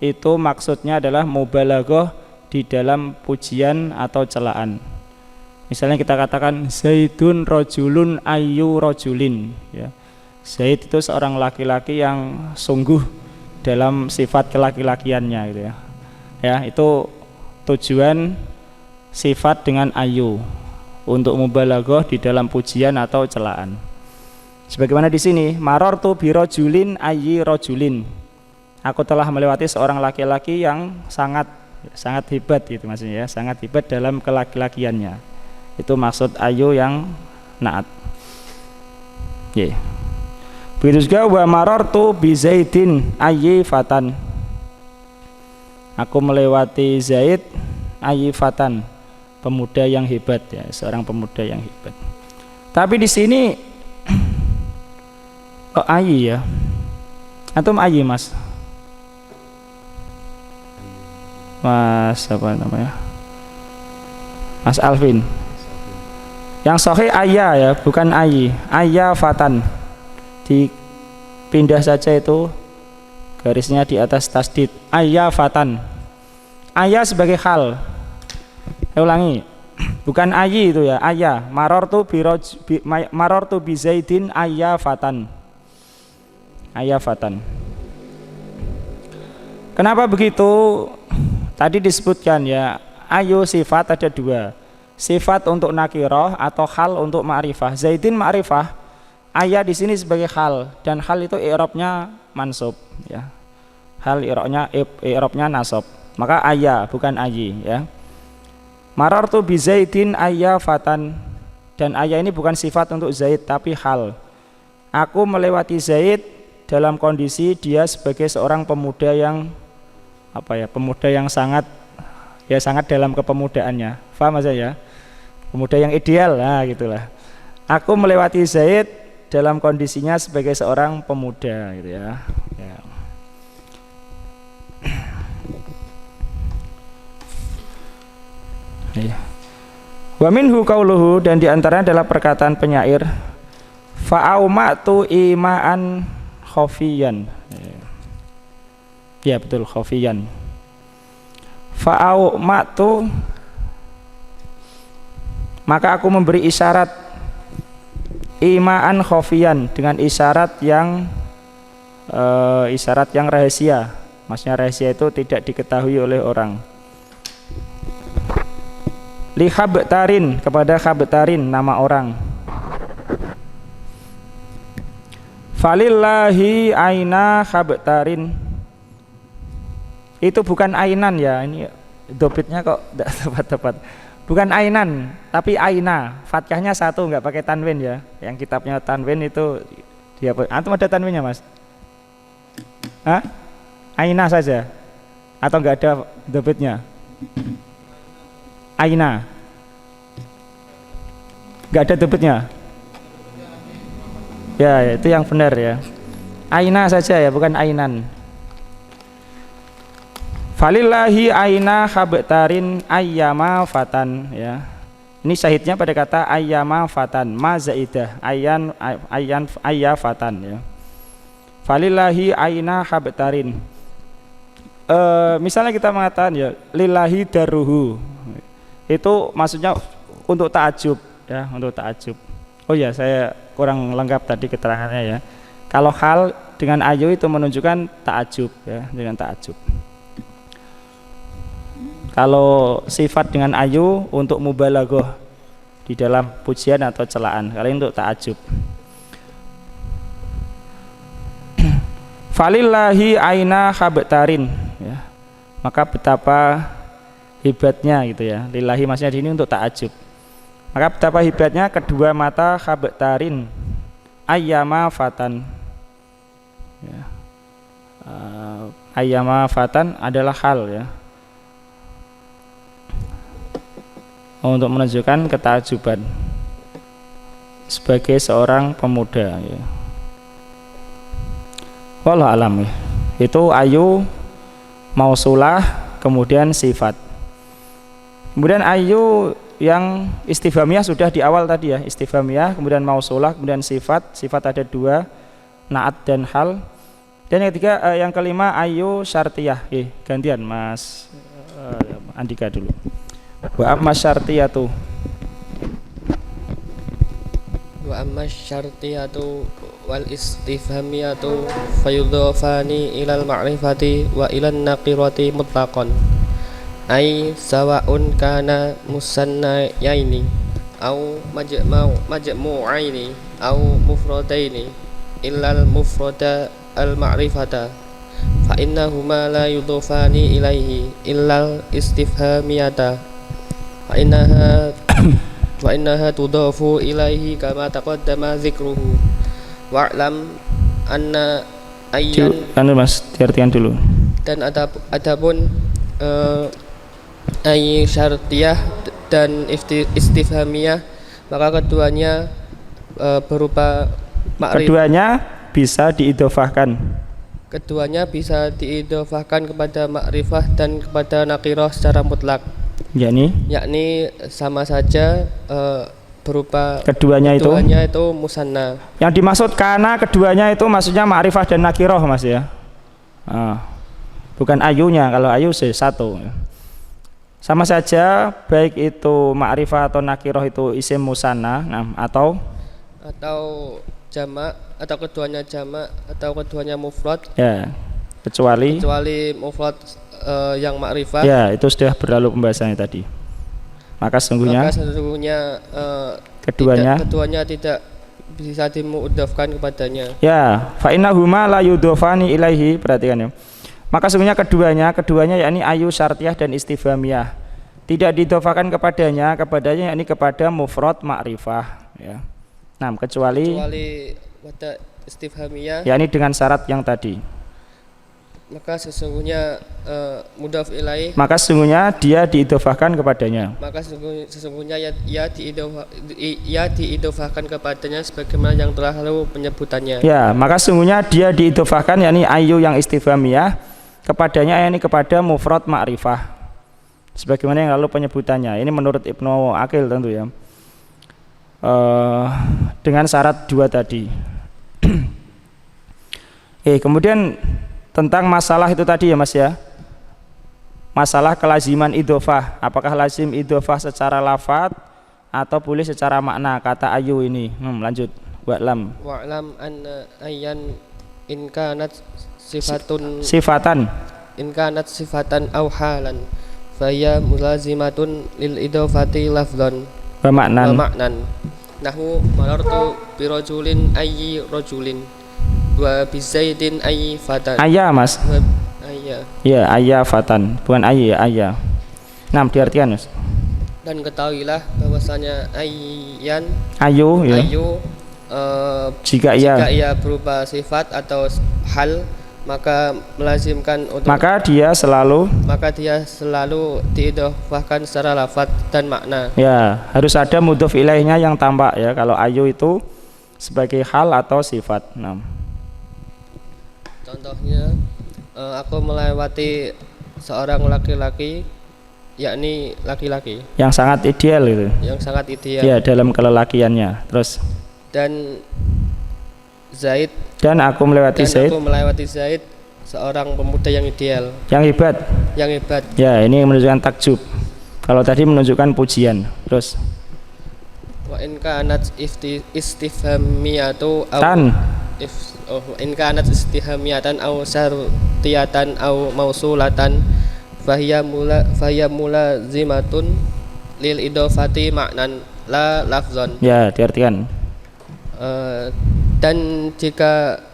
itu maksudnya adalah mubalaghah di dalam pujian atau celaan. Misalnya kita katakan Zaidun rajulun ayyu rajulin ya. Zaid itu seorang laki-laki yang sungguh dalam sifat kelaki-lakiannya gitu ya. Ya, itu tujuan sifat dengan ayu untuk mubalaghah di dalam pujian atau celaan. Sebagaimana di sini, marartu bi rajulin ayyi rajulin. Aku telah melewati seorang laki-laki yang sangat hebat gitu maksudnya ya, sangat hebat dalam kelaki-lakiannya. Itu maksud ayu yang naat. Begitu juga wa marartu bi Zaidin ayyi fatan. Aku melewati Zaid ayyi fatan, pemuda yang hebat ya, seorang pemuda yang hebat. Tapi di sini ayyi ya. Antum ayyi Mas? Mas apa namanya? Mas Alvin. Yang sahih ayya ya, bukan ayyi. Ayya fatan. Dipindah saja itu garisnya di atas tasdid. Ayya fatan. Ayya sebagai hal. Saya ulangi. Bukan ayyi itu ya, ayya. Marartu bi Zaidin ayya fatan. Ayya fatan. Kenapa begitu? Tadi disebutkan ya, ayu sifat ada dua. Sifat untuk nakirah atau hal untuk ma'rifah. Zaidin ma'rifah, ayah di sini sebagai hal, dan hal itu i'rabnya mansub ya. Hal i'rabnya nasab. Maka ayah bukan ayyi ya. Marartu bi Zaidin ayya fatan, dan ayah ini bukan sifat untuk Zaid tapi hal. Aku melewati Zaid dalam kondisi dia sebagai seorang pemuda yang pemuda yang sangat dalam kepemudaannya. Faham aja ya? Pemuda yang ideal, nah gitulah. Aku melewati Zaid dalam kondisinya sebagai seorang pemuda gitu ya. Wa minhu qauluhu, dan diantaranya adalah perkataan penyair fa'aumatu ima'an khafiyan. Ya betul, khafiyan. Fa'aumatu, maka aku memberi isyarat ima'an khafiyan, dengan isyarat yang rahasia. Maksudnya rahasia itu tidak diketahui oleh orang. Li khabtarin, kepada khabtarin, nama orang. Falillahi aina khabtarin, itu bukan ainan ya, ini dobitnya kok tidak tepat-tepat. Bukan ainan tapi aina, fathahnya satu, nggak pakai tanwin ya. Yang kitabnya tanwin itu dia. Antum ada tanwinnya Mas? Hah? Aina saja atau nggak ada dobitnya? Aina nggak ada dobitnya ya, itu yang benar ya. Aina saja ya, bukan ainan. Falillahi aina khabtarin ayyama fatan ya. Ini syahidnya pada kata ayyama fatan, ma zaidah, ayya fatan ya. Falillahi aina khabtarin. Misalnya kita mengatakan ya lillahi daruhu. Itu maksudnya untuk ta'ajub ya, untuk ta'ajub. Oh ya, saya kurang lengkap tadi keterangannya ya. Kalau hal dengan ayu itu menunjukkan ta'ajub ya, dengan ta'ajub. Kalau sifat dengan ayu untuk mubalaghah di dalam pujian atau celaan, kalau ini untuk ta'ajub. Falillahi aina khabtarin, ya. Maka betapa hebatnya gitu ya. Lillahi maksudnya di ini untuk ta'ajub. Maka betapa hebatnya kedua mata khabtarin ayyama fatan, ya. Ayyama fatan adalah hal, ya, untuk menunjukkan ketajuban sebagai seorang pemuda, ya. Wallahu alam, ya. Itu ayu mausulah kemudian sifat. Kemudian ayu yang istifhamiyah sudah di awal tadi, ya, istifhamiyah kemudian mausulah kemudian sifat. Sifat ada dua, naat dan hal. Dan yang ketiga, yang kelima ayu syartiyah. Gantian Mas Andika dulu. Wa amma syartiyatu. Wa amma syartiyatu wal istifhamiyatu fayudhafani ilal ma'rifati wa ilan naqirati mutlaqan. Ai sawa'un kana musannayaini au majmu'aini au mufradaini illal mufrada al ma'rifata fa innahuma la yudhafani ilaihi illal istifhamiyata fa innaha tudhafu ilaihi kama taqaddama dzikruhu wa'lam anna ayyan Mas diartikan dulu. Dan adapun ay syartiyah dan istifhamiyah maka keduanya berupa ma'rifah. Keduanya bisa diidhofahkan. Keduanya bisa diidhofahkan kepada ma'rifah dan kepada nakirah secara mutlak. Yakni sama saja berupa keduanya itu musanna. Yang dimaksud karena keduanya itu maksudnya ma'rifah dan nakirah, Mas, ya. Bukan ayunya. Kalau ayu satu. Sama saja baik itu ma'rifah atau nakirah itu isim musanna, atau jamak, atau keduanya jamak, atau keduanya mufrad. Ya. Kecuali mufrad yang ma'rifah. Ya, itu sudah berlalu pembahasannya tadi. Maka sesungguhnya keduanya tidak bisa dimudhafkan kepadanya. Ya, fa innahuma la yudhafani ilaihi, perhatikan, ya. Maka sesungguhnya keduanya yakni ayu syartiyah dan istifhamiyah tidak didhofakan kepadanya yakni kepada mufrad ma'rifah, ya. Nah, kecuali pada istifhamiyah yakni dengan syarat yang tadi. Maka sesungguhnya mudhaf ilaih, maka sesungguhnya dia diidhofahkan kepadanya. Maka sesungguhnya ia diidhofahkan kepadanya sebagaimana yang telah lalu penyebutannya. Ya, maka sesungguhnya dia diidhofahkan yakni ayu yang istifhamiyah kepadanya yakni kepada mufrad ma'rifah sebagaimana yang lalu penyebutannya. Ini menurut Ibnu Aqil tentu, ya. Dengan syarat dua tadi. Kemudian tentang masalah itu tadi, ya, Mas, ya. Masalah kelaziman idhofah, apakah lazim idhofah secara lafadz atau boleh secara makna kata ayu ini. Lanjut. Wa'lam anna ayyan in kanat sifatan in kanat sifatan aw halan fa hiya mulazimatun lil idhofati lafdhan wa ma'nan nahu marartu bi rajulin ayyi rajulin wa bi zaidin ayyi fatan. Ayya, Mas. Ayya. Ya, ayya fatan, bukan ayyi, ayya. Nah, diartikan, Mas. Dan ketahuilah bahwasanya ayyan ayu, ya. Jika ia berupa sifat atau hal, maka melazimkan untuk dia selalu diidhofahkan secara lafadz dan makna. Ya, harus ada mudhof ilaihnya yang tampak, ya, kalau ayu itu sebagai hal atau sifat. Contohnya, aku melewati seorang laki-laki, yakni laki-laki yang sangat ideal gitu. Yang sangat ideal. Ya, dalam kelelakiannya. Terus dan aku melewati Zaid, seorang pemuda yang ideal, yang hebat. Ya, ini menunjukkan takjub. Kalau tadi menunjukkan pujian. Terus wa in kanat istifhamiyatu in kanat istifhamiyatan aw syartiyatan aw mausulatan fahiya mulazimatun lil idofati maknan la lafzon. Ya, diartikan. Dan jika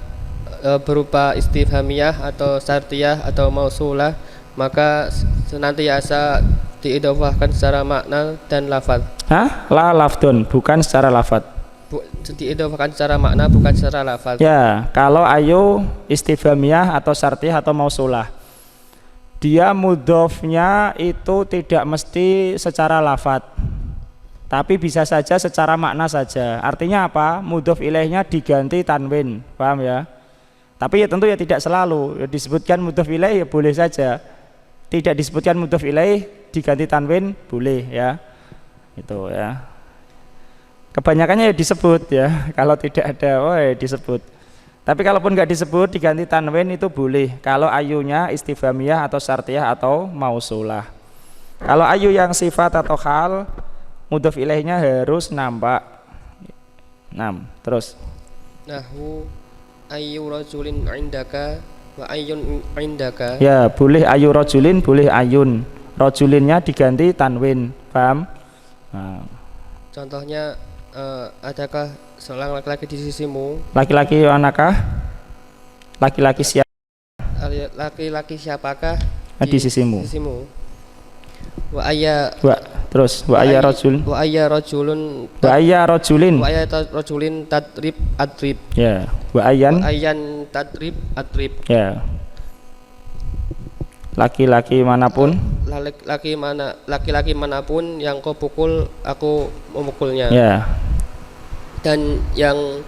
berupa istifhamiyah atau syartiyah atau mausulah, maka senantiasa diidofahkan secara makna dan lafaz. La lafdun, bukan secara lafaz. Diidofahkan secara makna, bukan secara lafaz. Ya, kalau ayu istifhamiyah atau syartiyah atau mausulah, dia mudhofnya itu tidak mesti secara lafaz, tapi bisa saja secara makna saja. Artinya apa? Mudhof ilaihnya diganti tanwin, paham ya? Tapi ya tentu ya tidak selalu. Ya, disebutkan mudhof ilaih ya boleh saja. Tidak disebutkan mudhof ilaih diganti tanwin boleh ya. Itu ya. Kebanyakannya ya disebut ya. Kalau tidak ada ya disebut. Tapi kalaupun nggak disebut diganti tanwin itu boleh. Kalau ayunya istifhamiyah atau syartiyah atau mausulah. Kalau ayu yang sifat atau hal, mudhof ilaihnya harus nampak. 6. Terus. Nahwu ayu rajulin indaka wa ayun indaka. Ya, boleh ayu rajulin, boleh ayun. Rajulinnya diganti tanwin, paham? Nah. Contohnya adakah seorang laki-laki di sisimu? Laki-laki manakah? Laki-laki siapa? Laki-laki siapakah Di sisimu. Wa ayya Terus wa ayya rajul. Wa ayya rajulun. Wa ayya rajulin. Wa ayya rajulin tadrib adrib. Ya. Wa ayyan tadrib adrib. Ya. Laki-laki manapun. Laki-laki manapun yang kau pukul, aku memukulnya. Ya. Dan yang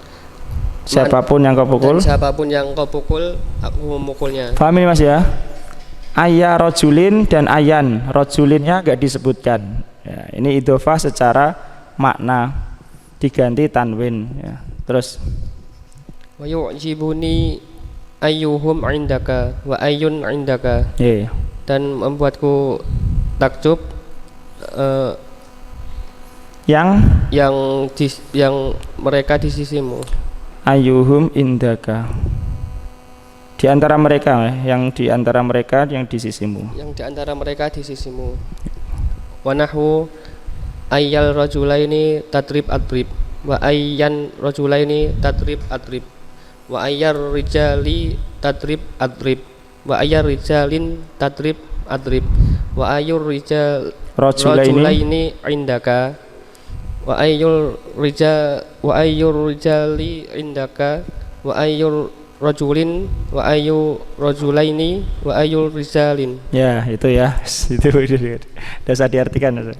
siapapun yang kau pukul. Siapapun yang kau pukul, aku memukulnya. Paham ini Mas ya? Ayya rajulin dan ayan. Rajulinnya enggak disebutkan. Ya, ini idhofah secara makna diganti tanwin ya. Terus wa yu'jibuni ayyuhum indaka wa ayyun indaka. Dan membuatku takjub yang mereka di sisimu. Ayyuhum indaka. Di antara mereka yang di antara mereka yang di sisimu. Yang di antara mereka di sisimu. Wa nahwu ayyal rajulaini tadrib adrib wa ayyan rajulaini tadrib adrib wa ayyar rijali tadrib adrib wa ayyar rijalin tadrib adrib wa ayyur rajulaini indaka wa ayyur rijali indaka wa ayyur rajulin wa ayu rajulaini wa ayu rijalin. Ya, itu ya. Itu bisa diartikan.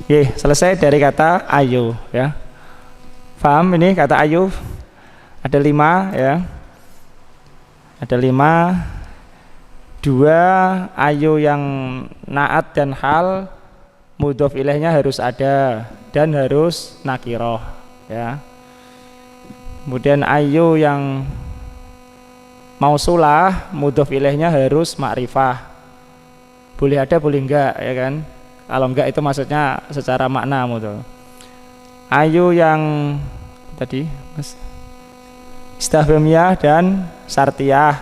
Oke, selesai dari kata ayu ya. Paham ini kata ayu? Ada 5 ya. Ada 5. 2 ayu yang naat dan hal, mudhof ilaihnya harus ada dan harus nakiroh ya. Kemudian ayu yang mausulah, mudhof ilaihnya harus makrifah. Boleh ada, boleh enggak ya kan? Kalau enggak itu maksudnya secara makna mudhof. Ayu yang tadi Mas istifhamiyah dan syartiyah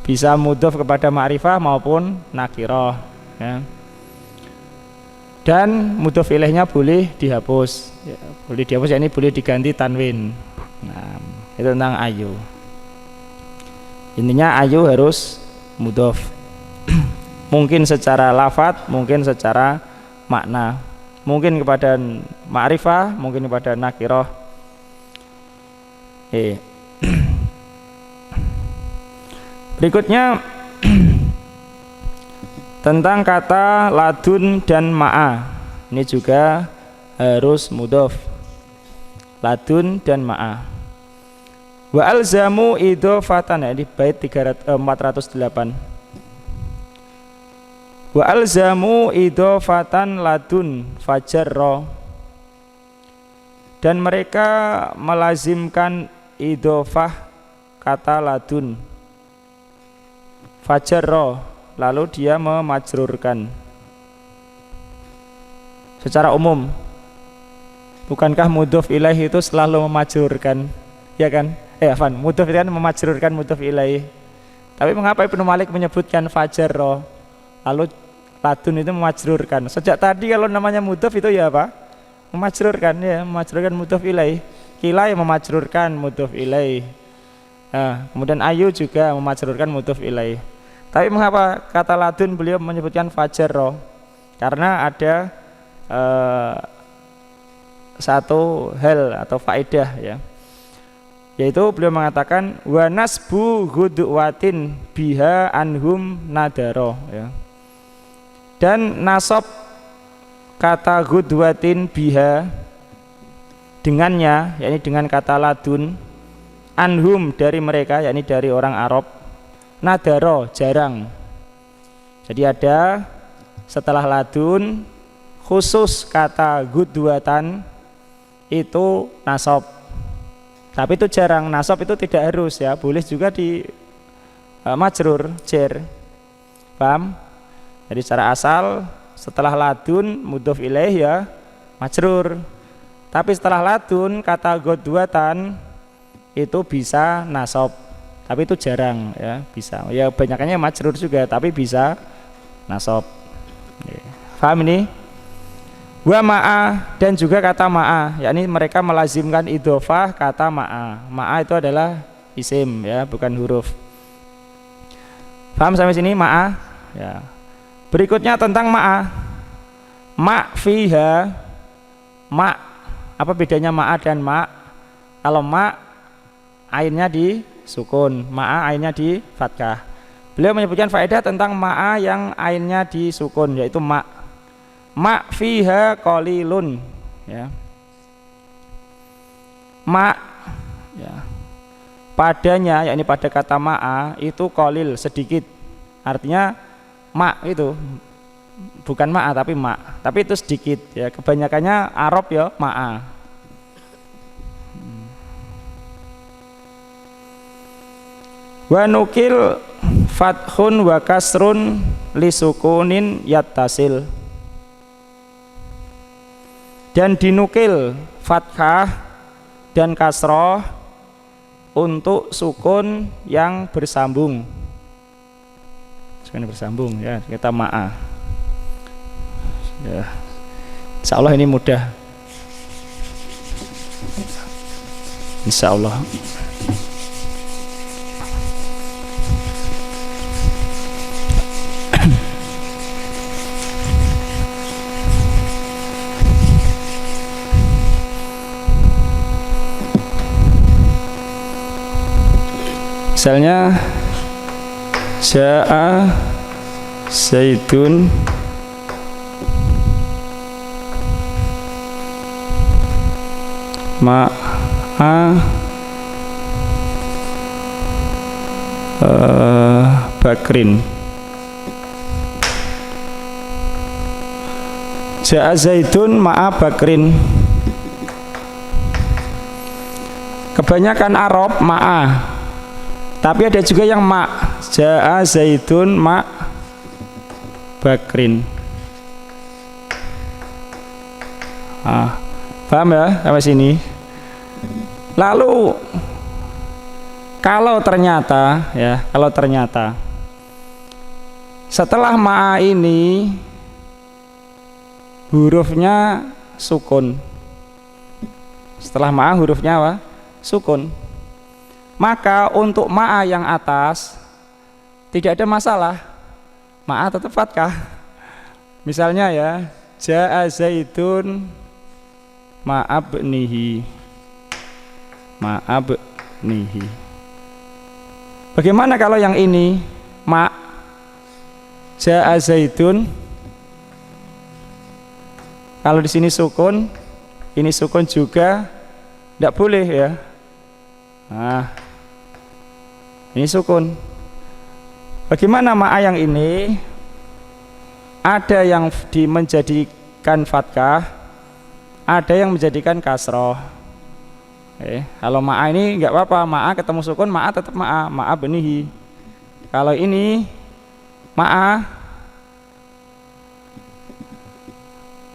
bisa mudhof kepada makrifah maupun nakirah ya. Dan mudhof ilaihnya boleh dihapus ya, boleh dihapus ya, ini boleh diganti tanwin. Nah, itu tentang ayu. Intinya ayu harus mudhof. Mungkin secara lafadz, mungkin secara makna. Mungkin kepada ma'rifah, mungkin kepada nakirah. Berikutnya tentang kata ladun dan ma'a. Ini juga harus mudhof. Ladun dan ma'a. Wa alzamu idhofatan ya, di bait 408. Wa alzamu idhofatan ladun fajarra. Dan mereka melazimkan idhofah kata ladun fajarra, lalu dia memajrurkan. Secara umum, bukankah mudhof ilaih itu selalu memajrurkan, ya kan? Mudhof itu kan memajrurkan mudhof ilaih. Tapi mengapa Ibnu Malik menyebutkan fajarra? Lalu ladun itu memajrurkan. Sejak tadi kalau namanya mudhof itu ya apa? Memajrurkan ya, memajrurkan mudhof ilaih. Kila yang memajrurkan mudhof ilaih. Nah, kemudian ayu juga memajrurkan mudhof ilaih. Tapi mengapa kata ladun beliau menyebutkan fajarra? Karena ada satu hal atau faedah ya, yaitu beliau mengatakan wa nasbu ghudwatin biha anhum nadaro ya. Dan nasab kata ghudwatin biha dengannya, yakni dengan kata ladun, anhum dari mereka, yakni dari orang Arab, nadaro jarang. Jadi ada setelah ladun khusus kata ghudwatan itu nasab. Tapi itu jarang, nasab itu tidak harus ya, boleh juga di majrur, jer. Paham? Jadi secara asal setelah ladun mudhof ilaih ya majrur. Tapi setelah ladun kata ghudwatan itu bisa nasab. Tapi itu jarang ya, bisa. Ya banyakannya majrur juga, tapi bisa nasab. Paham ini? Wa ma'a, dan juga kata ma'a, yakni mereka melazimkan idhofah kata ma'a. Ma'a itu adalah isim ya, bukan huruf. Paham sampai sini ma'a? Ya. Berikutnya tentang ma'a. Ma fiha, ma, apa bedanya ma'a dan ma? Kalau ma ainnya di sukun, ma'a ainnya di fathah. Beliau menyebutkan faedah tentang ma'a yang ainnya di sukun, yaitu ma. Ma fiha qalilun ya. Ma ya. Padanya, yakni pada kata ma'a itu qalil, sedikit. Artinya ma itu bukan ma'a tapi ma, tapi itu sedikit ya. Kebanyakannya Arab ya ma'a. Wa nukil fathun wa kasrun li sukunin yattasil. Dan dinukil fathah dan kasroh untuk sukun yang bersambung. Sukun bersambung ya, kita ma'a. Ya. Insya Allah ini mudah. Insya Allah. Misalnya ja'a zaidun ma'a bakrin. Ja'a zaidun ma'a bakrin. Kebanyakan Arab ma'a, tapi ada juga yang ma, ja'a zaidun ma bakrin. Paham ya sampai sini? Lalu kalau ternyata ya, kalau ternyata setelah ma ini hurufnya sukun, setelah ma hurufnya apa? Sukun, maka untuk ma'a yang atas tidak ada masalah, ma'a tetap fathah. Misalnya ya, ja'a zaidun ma'abnihi, ma'abnihi. Bagaimana kalau yang ini ma, ja'a zaidun, kalau di sini sukun, ini sukun juga, tidak boleh ya. Nah, ini sukun. Bagaimana ma'a yang ini? Ada yang menjadikan fathah, ada yang menjadikan kasroh. Kalau ma'a ini enggak apa-apa, ma'a ketemu sukun, ma'a tetap ma'a, ma'a benihi. Kalau ini ma'a,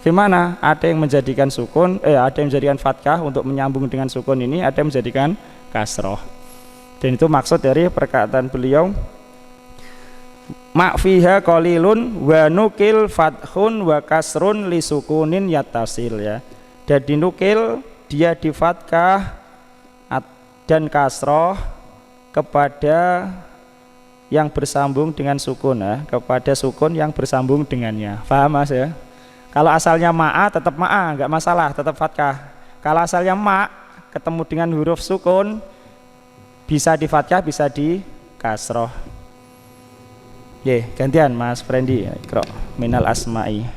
gimana? Ada yang menjadikan sukun, ada yang menjadikan fathah untuk menyambung dengan sukun ini, ada yang menjadikan kasroh. Dan itu maksud dari perkataan beliau ma fiha qalilun wa nukil fathun wa kasrun li sukunin yattasil ya. Jadi nukil dia di fathah dan kasroh kepada yang bersambung dengan sukun ya, kepada sukun yang bersambung dengannya. Paham Mas ya? Kalau asalnya ma'a tetap ma'a, enggak masalah, tetap fathah. Kalau asalnya ma ketemu dengan huruf sukun bisa di fathah, bisa di kasroh. Ye, gantian Mas Frendi, Iqra minal asma'i.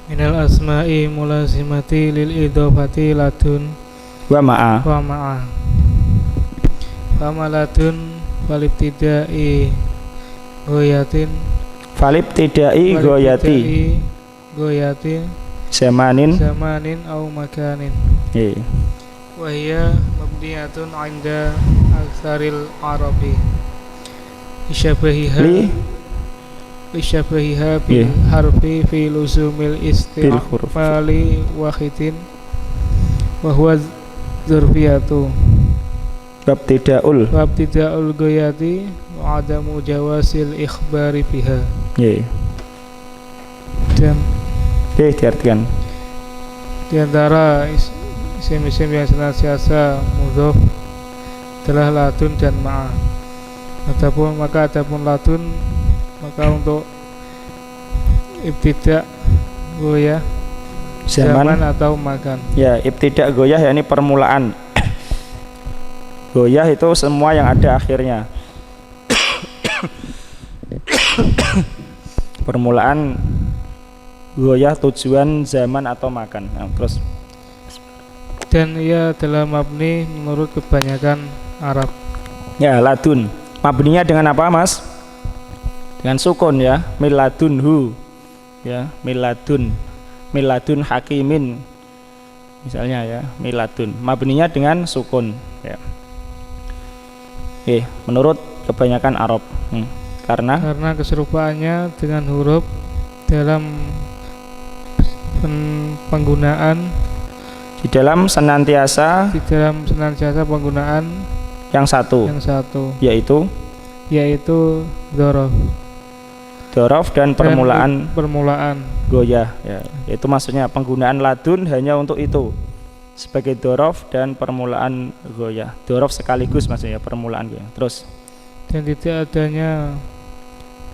Minal asma'i mulazimati lil idhofati ladun Wa ma'a. wa ma'a. Fama ladun walibtidai goyatin Falib tidai goyati goyatin zamanin. zamanin au makanin. Ye. Wa hiya mabniyatun 'inda aktsaril arabi. Isyabahiha Li isyabahiha bil harfi fi luzumil Bil huruf. istiqbali wahidin wa huwa dzurfiyatu bab tidaul. wa ibtida'ul goyati wa adamu jawasil ikhbari biha. Ye. Dan Oke, diartikan. di antara isim-isim yang senantiasa mudhof adalah ladun dan ma'a. Adapun ladun maka untuk ibtida' goyah zaman atau makan. Ya, ibtidak goyah yakni permulaan. Goyah itu semua yang ada akhirnya. Permulaan goyah tujuan zaman atau makan. Nah, terus Dan ia adalah mabni menurut kebanyakan Arab. ya ladun. Mabninya dengan apa, Mas? Dengan sukun ya, miladunhu. Ya, miladun. Miladun hakimin. Misalnya ya, miladun. Mabninya dengan sukun ya. Oke, menurut kebanyakan Arab. Karena Keserupaannya dengan huruf dalam penggunaan di dalam senantiasa penggunaan yang satu yaitu dzaraf dan permulaan goyah ya. Itu maksudnya penggunaan ladun hanya untuk itu sebagai dzaraf dan permulaan goyah. Dzaraf sekaligus maksudnya permulaan goyah. Terus dan tidak adanya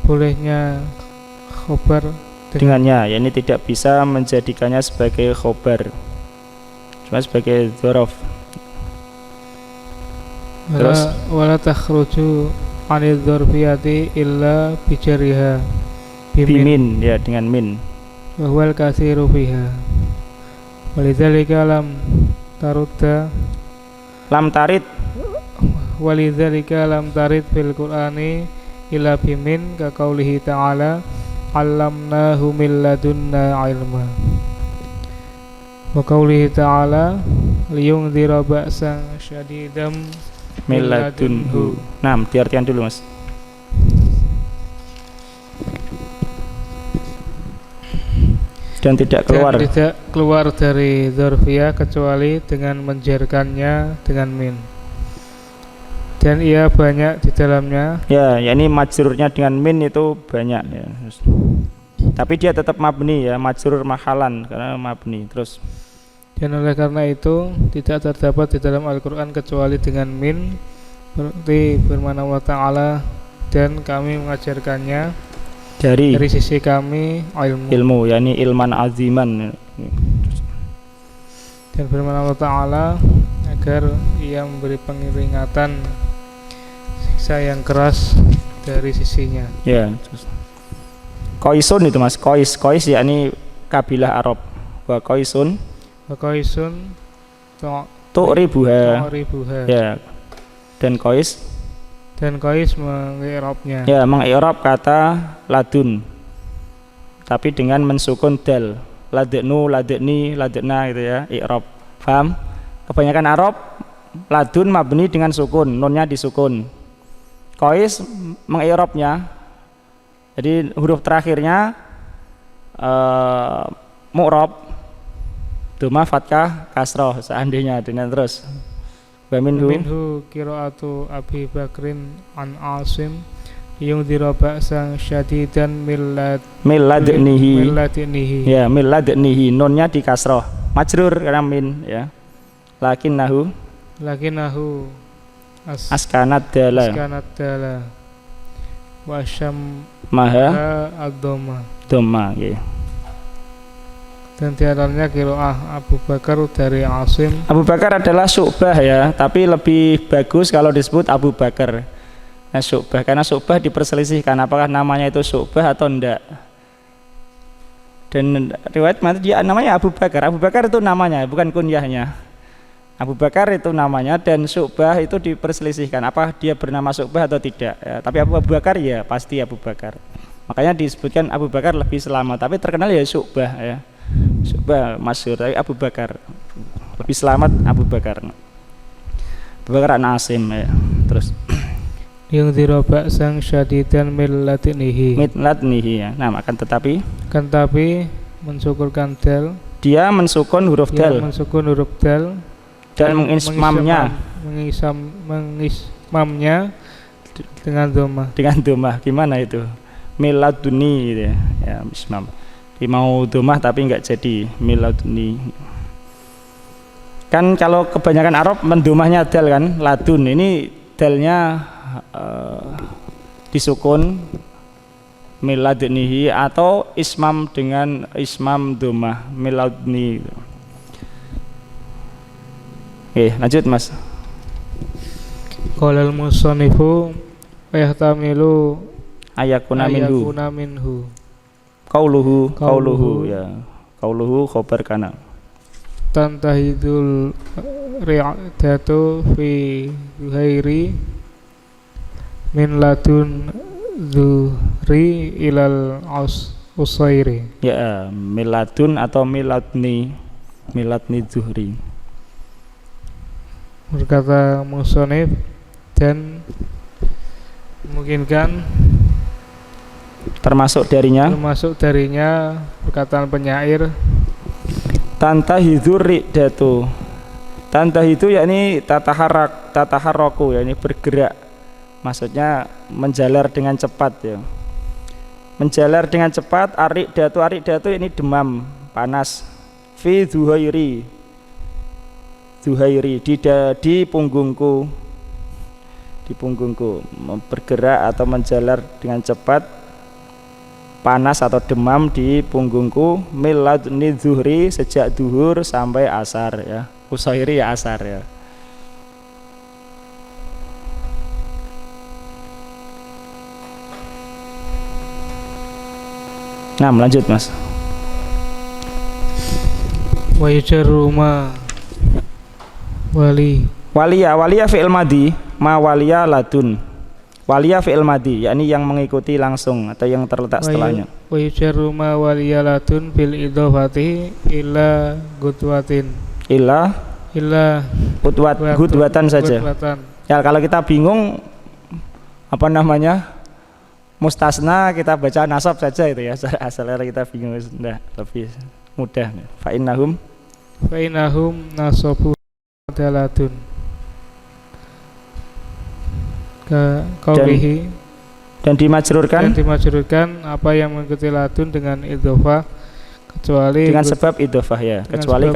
bolehnya khobar dengannya, ya ini tidak bisa menjadikannya sebagai khobar, cuma sebagai dzaraf. Terus wala takhruju anil dzarfiyati illa bijariha bimin ya, dengan min. wa huwal katsiru fiha walidzalika lam tarid fil qur'ani illa bimin ka qaulihi ta'ala 'allamnahu min ladunna 'ilma wa qaulihi ta'ala liyundzira ba'san syadidam min ladunhu. Nah, diartikan dulu Mas. Dan tidak keluar dari dzarfiyah kecuali dengan menjarkannya dengan min. Dan ia banyak di dalamnya. Ya, yakni majrurnya dengan min itu banyak ya. Tapi dia tetap mabni ya, majrur mahalan karena mabni. Terus dan oleh karena itu tidak terdapat di dalam Al-Qur'an kecuali dengan min, seperti firman Allah Ta'ala, dan kami mengajarkannya dari sisi kami ilmu yakni ilman aziman. Dan firman Allah Ta'ala agar ia memberi pengeringatan siksa yang keras dari sisinya. Ya, Qaisun itu Mas, Qais yakni kabilah Arab. Wa Qaisun tu'ribuha. Ya. Dan Qais mengi'rabnya. Ya, mengi'rab kata ladun. Tapi dengan mensukun dal. Ladnu, ladni, ladna gitu ya, i'rab. Paham? Kebanyakan Arab ladun mabni dengan sukun, nunnya disukun. Qais mengi'rabnya. Jadi huruf terakhirnya mu'rab, dhamma fathah kasroh seandainya dengan terus Wa minhu qiraatu Abi Bakrin an Asim yung diraba sang syadidan milladnihi. Ya, milladnihi, nunnya di kasroh, majrur karena min ya. Lakinnahu askanat dala wa syam maha ad-dhamma ya. Dan diantaranya qiraah Abu Bakar dari Asim. Abu Bakar adalah Syu'bah ya, tapi lebih bagus kalau disebut Abu Bakar. Nah, Syu'bah, karena Syu'bah diperselisihkan apakah namanya itu Syu'bah atau enggak. Dan riwayat mati dia namanya Abu Bakar. Abu Bakar itu namanya, bukan kunyahnya. Abu Bakar itu namanya, dan Syu'bah itu diperselisihkan apa dia bernama Syu'bah atau tidak ya. Tapi Abu Bakar ya pasti Abu Bakar. Makanya disebutkan Abu Bakar lebih selamat, tapi terkenal ya Syu'bah ya. Syu'bah masyhur, tapi Abu Bakar lebih selamat. Abu Bakar an Asim ya. Terus yang dirobak sang syadidan milladnihi ya. Nah, akan tetapi mensyukurkan dal, dia mensukun huruf dal, dan mengismamnya dengan domah. Gimana itu? Miladuni gitu ya. Ya, ismam. Mau domah tapi enggak jadi miladuni. Kan kalau kebanyakan Arab mendomahnya dal kan, ladun. Ini dalnya disukun miladnihi atau ismam dengan ismam domah miladni. Oke, lanjut Mas. Qalal musannifu yahtamilu ayakuna minhu. Qauluhu ya. Qauluhu khabar kana. Tantahidul ri'datu fi ghairi min ladun zuhri ilal usairi. Ya, miladun atau miladni zuhri. Berkata musonif, dan memungkinkan termasuk darinya perkataan penyair tantahidur ri'datu. Tantahidu yakni tataharraku yakni bergerak, maksudnya menjalar dengan cepat ya. Menjalar dengan cepat. Arik-datu ini demam, panas. Fi zuhairi di punggungku bergerak atau menjalar dengan cepat, panas atau demam di punggungku. Miladni zuhri, sejak duhur sampai asar ya. Usairi ya asar ya. Nah, lanjut Mas. Wa yujarru ma waliya fi'il madhi, ma waliya ladun. Waliya fi'il madhi yakni yang mengikuti langsung atau yang terletak setelahnya. Wa yujarru ma waliya ladun bil idhofati illa gudwatin. Illa gudwatan saja. Ya, kalau kita bingung apa namanya mustasna, kita baca nasab saja itu ya. Asalnya kita bingung, sudah lebih mudah. Fa innahum nasabu dalatun ka qaulihi, dan dimajrurkan apa yang mengikuti latun dengan idhofah, kecuali dengan sebab idhofah ya, kecuali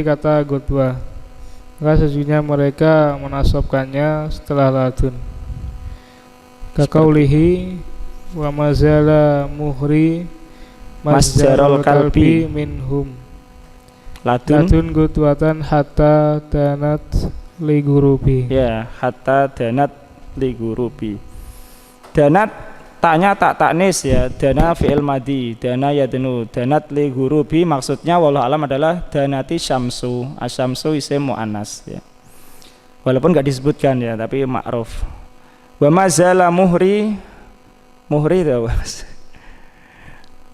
kata gudwa, maka sesungguhnya mereka menasabkannya setelah latun. Ka qaulihi wa mazala muhri masjarul kalbi minhum. Latun gudwatan hatta danat ligurubi. Ya, hatta danat ligurubi. Danat taknya tak taknis ya. Dana fi'il madhi, dana yadnu. Danat ligurubi maksudnya wallahu alam adalah danati syamsu. Asyamsu isim muannas ya. Walaupun enggak disebutkan ya, tapi ma'ruf. Wa mazala muhri itu Mas.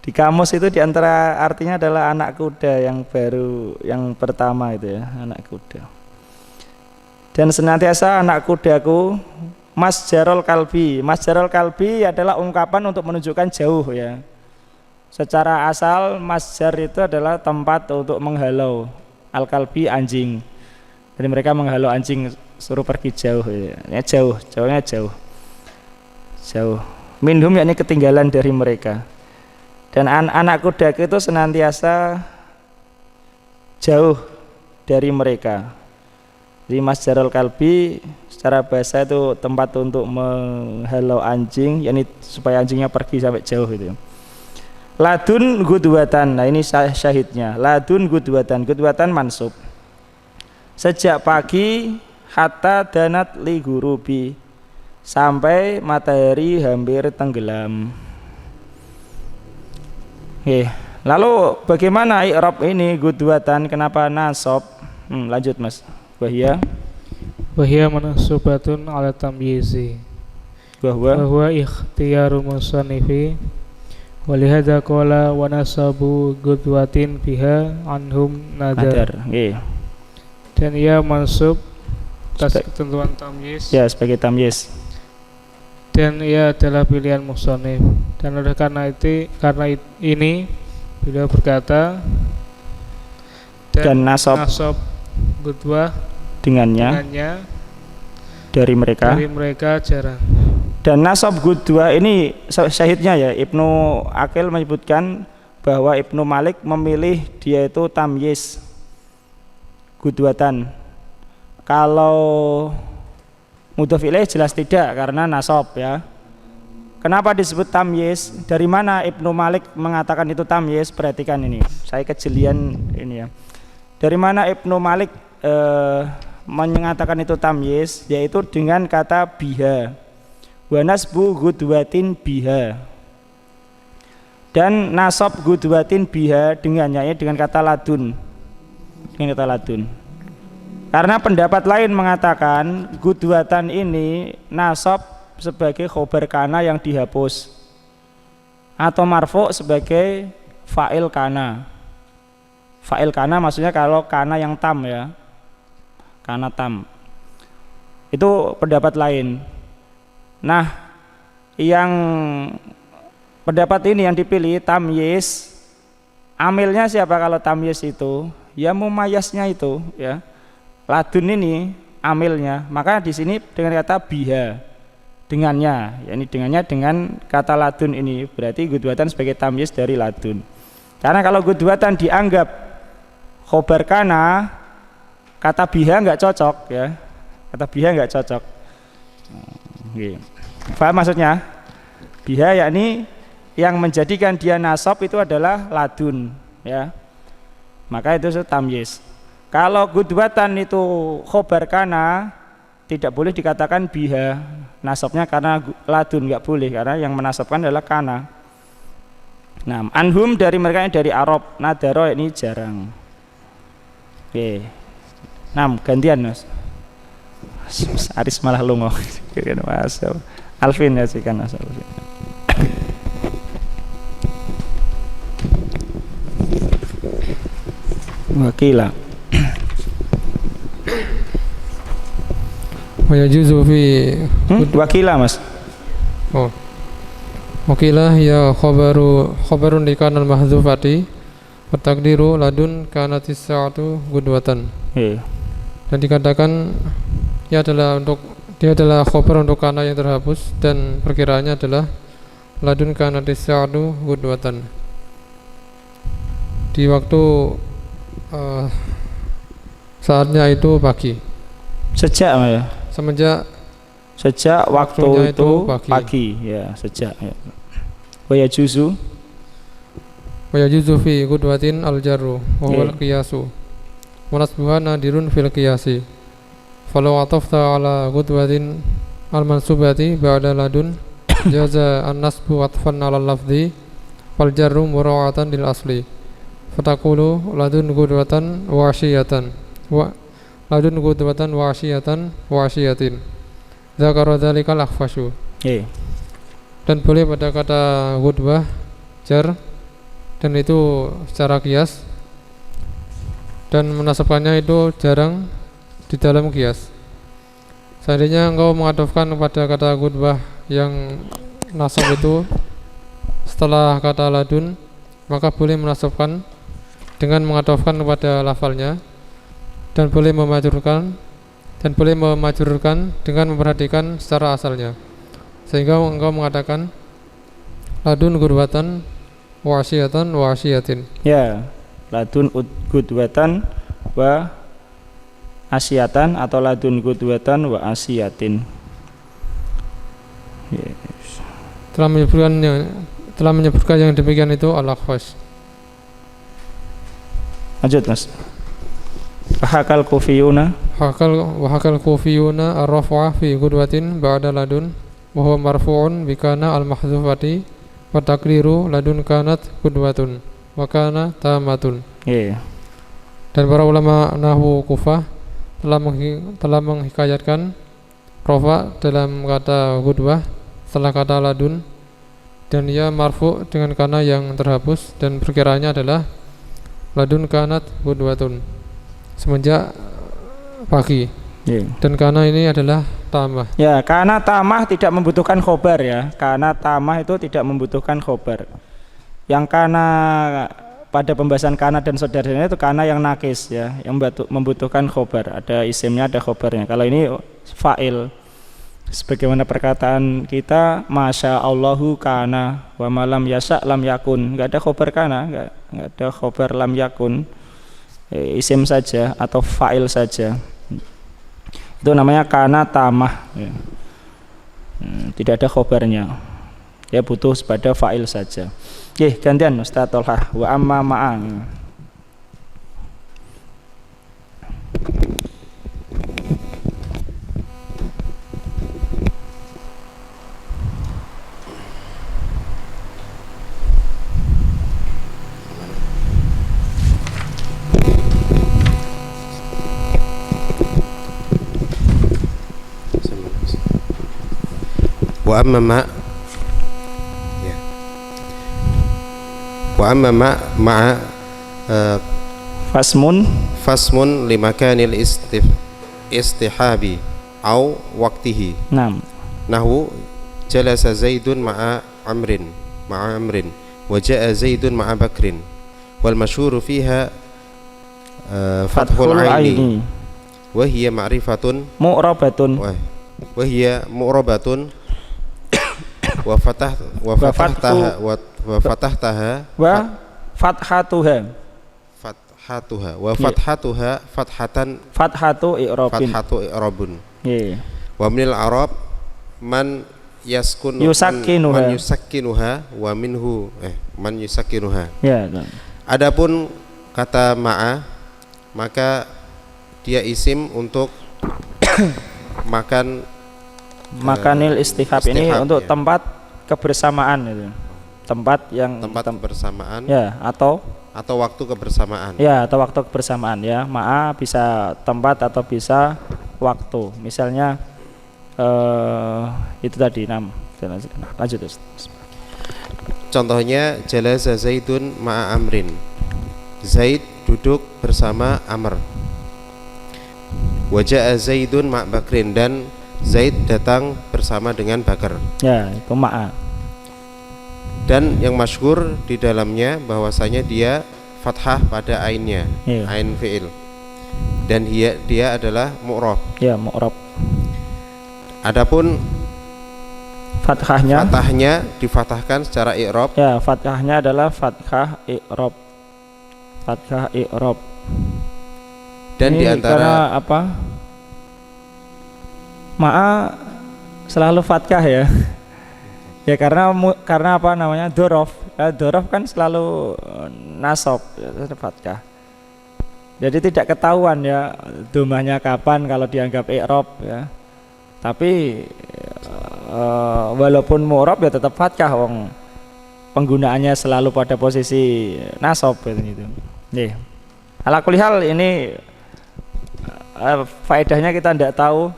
Di kamus itu diantara artinya adalah anak kuda yang baru, yang pertama itu ya, anak kuda. Dan senantiasa anak kudaku masjarul kalbi. Masjarul kalbi adalah ungkapan untuk menunjukkan jauh ya. Secara asal masjar itu adalah tempat untuk menghalau. Al kalbi anjing. Jadi mereka menghalau anjing suruh pergi jauh. Ya, jauhnya jauh. Minhum yakni ketinggalan dari mereka. Dan anak kuda itu senantiasa jauh dari mereka. Jadi masjarul kalbi secara bahasa itu tempat untuk menghalau anjing, yakni supaya anjingnya pergi sampai jauh itu. Ladun gudwatan, nah ini syahidnya. Ladun gudwatan mansub. Sejak pagi hatta danat li gurubi, sampai matahari hampir tenggelam. Lalu bagaimana i'rab ini gudwatan, kenapa nasab? Lanjut Mas. Wahia mansubatun ala tamyizi. Bahwa ikhtiyaru musannifi walihada qala wa nasabu gudwatin biha anhum nadar. Dan ia mansub atas ketentuan tamyiz. Ya, sebagai tamyiz. Dan ia adalah pilihan musannif. Dan oleh karena ini beliau berkata dan nasab gudwah dengannya dari mereka jarang. Dan nasab gudwah ini syahidnya ya, Ibnu Aqil menyebutkan bahwa Ibnu Malik memilih dia itu tamyiz gudwatan. Kalau mudhof ilaih jelas tidak karena nasab ya. Kenapa disebut tamyiz? Dari mana Ibnu Malik mengatakan itu tamyiz? Perhatikan ini, saya kejelian ini ya. Dari mana Ibnu Malik mengatakan itu tamyiz? Yaitu dengan kata biha. Wa nasbu gudwatin biha. Dan nasab gudwatin biha dengannya dengan kata ladun. Karena pendapat lain mengatakan gudwatan ini nasab sebagai khobar kana yang dihapus atau marfu sebagai fa'il kana. Fa'il kana maksudnya kalau kana yang tam ya, kana tam. Itu pendapat lain. Nah, yang pendapat ini yang dipilih tamyiz, amilnya siapa kalau tamyiz itu? Ya mumayasnya itu ya. Ladun ini amilnya. Maka di sini dengan kata biha, dengannya, yakni dengannya dengan kata ladun ini berarti gudwatan sebagai tamyiz dari ladun. Karena kalau gudwatan dianggap khobar kana, kata biha enggak cocok ya. Kata biha enggak cocok. Paham maksudnya? Biha yakni yang menjadikan dia nasab itu adalah ladun ya. Maka itu tamyiz. Kalau gudwatan itu khobar kana, tidak boleh dikatakan biha nasabnya karena ladun, enggak boleh karena yang menasabkan adalah kana. Nah, anhum dari mereka yang dari Arab, nadaro ini jarang. Oke. 6 gantian Mas. Aris malah lungo. Mas Alvin ya sih kan Mas Alvin. Wakila. Wayajuzu fi wakila Mas. Oh. Wakilah ya khabarun di kanal mahdzufati wa taqdiru ladun kanatis sa'atu gudwatan. Dan dikatakan dia adalah khabar untuk kana yang terhapus dan perkiraannya adalah ladun kanatis sa'atu gudwatan. Di waktu saatnya itu pagi. Sejak waktu itu pagi ya, sejak ya. Wa yajuzu fi gudwatin al-jarru wa huwa al-qiyasu wa nasbuha nadirun fil qiyasi. Falau atafta ala gudwatin al-mansubati ba'da ladun jaza an-nasbu atfan ala al-lafzi wal jarru mura'atan lil asli. Fataqulu ladun gudwatan wa asyiyatan wa ladun gudwatan wa asyiyatan wa asyiyatin. Dzakara dzalikal akhfashu. Dan boleh pada kata gudwah jar dan itu secara qiyas, dan menasabkannya itu jarang di dalam qiyas. Seandainya engkau mengadofkan pada kata gudwah yang nasab itu setelah kata ladun, maka boleh menasabkan dengan mengadofkan kepada lafalnya dan boleh memajrurkan dengan memperhatikan secara asalnya, sehingga engkau mengatakan ladun gudwatan wa asyiatin. Ya, ladun gudwatan wa asyatan atau ladun gudwatan wa asyatin. Yes. Telah menyebutkan yang demikian itu al-Akhwas. Lanjut Mas. Hakal kufiyuna ar-raf'a fi gudwatin ba'da ladun wa huwa marfu'un bi kana al-mahdhufati wa taqdiru ladun kanat gudwatun wa kana tamatun. Yeah. Dan para ulama nahwu Kufah telah menghikayatkan rafa dalam kata gudwah setelah kata ladun, dan ia marfu dengan kana yang terhapus, dan perkiraannya adalah ladun kanat gudwatun, semenjak pagi. Dan kana ini adalah tamah. Ya, kana tamah tidak membutuhkan khobar ya. Kana tamah itu tidak membutuhkan khobar. Yang kana pada pembahasan kana dan saudaranya itu kana yang nakis ya, yang membutuhkan khobar. Ada isimnya, ada khobarnya. Kalau ini fa'il. Sebagaimana perkataan kita, masya Allahu kana wa malam yasa lam yakun. Enggak ada khobar kana, enggak ada khobar lam yakun. Isim saja atau fa'il saja. Itu namanya kana tamah ya. Tidak ada khobarnya, ya butuh pada fa'il saja. Oke, gantian Ustaz Tolhah. Wa amma ma'an. Wa amma ma'a fasmun limakanil istihabi au waqtihi. Nahwu jalasa Zaidun ma'a Amrin wa ja'a Zaidun ma'a Bakrin, wal masyhuru fiha fathul aini wa hiya ma'rifatun mu'rabatun wa fathataha fathatu i'rabun. Wa minal arab man yusakkinuha wa minhu man yusakkinuha. Adapun kata ma'a, maka dia isim untuk makanil istihab ini untuk ya, tempat kebersamaan itu. Tempat kebersamaan ya, atau waktu kebersamaan. Ya, atau waktu kebersamaan ya. Ma'a bisa tempat atau bisa waktu. Misalnya itu tadi 6. Lanjut Ustaz. Contohnya jalasa Zaidun ma'a Amrin. Zaid duduk bersama Amr. Wa ja'a Zaidun ma'a Bakrin, dan Zaid datang bersama dengan Bakar. Ya, itu ma'a. Dan yang masyhur di dalamnya bahwasanya dia fathah pada ainnya, ain fi'il. Dan dia adalah mu'rab. Ya, mu'rab. Adapun fathahnya difathahkan secara i'rab. Ya, fathahnya adalah fathah i'rab. Fathah i'rab. Dan ini diantara karena apa? Ma'a selalu fathah ya. Ya karena apa namanya? Dzaraf. Dzaraf kan selalu nasab, fathah. Jadi tidak ketahuan ya domahnya kapan kalau dianggap i'rab ya. Tapi walaupun mu'rab ya tetap fathah, wong penggunaannya selalu pada posisi nasab gitu. Nih. Ala kulli hal ini faedahnya kita tidak tahu.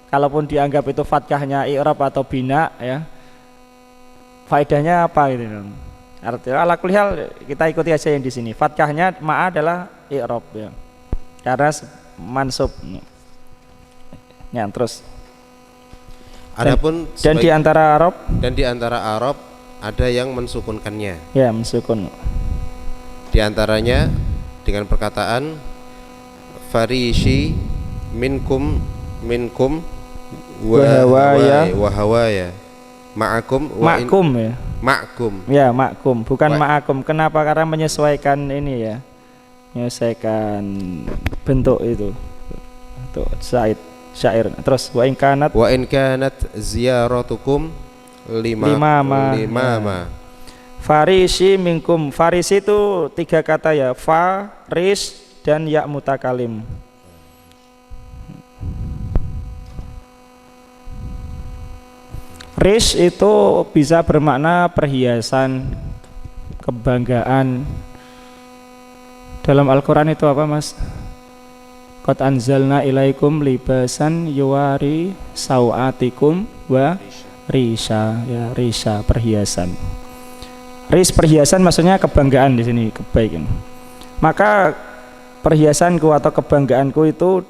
Kalaupun dianggap itu fathahnya i'rab atau bina ya, faedahnya apa gitu. Artinya ala kulli hal kita ikuti aja yang di sini. Fathahnya ma'a adalah i'rab ya. Karena mansub. Ya, terus. Adapun dan di antara Arab ada yang mensukunkannya. Ya, mensukun. Di antaranya dengan perkataan farishi minkum wa hawaya ma'akum ma'kum ya. Ma'kum. Ya, ma'kum, bukan ma'akum. Kenapa? Karena menyesuaikan ini ya. Menyesuaikan bentuk itu. Untuk syair. Terus wa in kanat ziyaratukum limama. Farisi minkum. Farisi itu 3 kata ya. Faris dan ya mutakalim. Rish itu bisa bermakna perhiasan, kebanggaan. Dalam Al-Quran itu apa mas? Qad anzalna ilaikum libasan yuwari sawatikum wa risha, ya risha perhiasan. Rish perhiasan maksudnya kebanggaan di sini, kebaikan. Maka perhiasanku atau kebanggaanku itu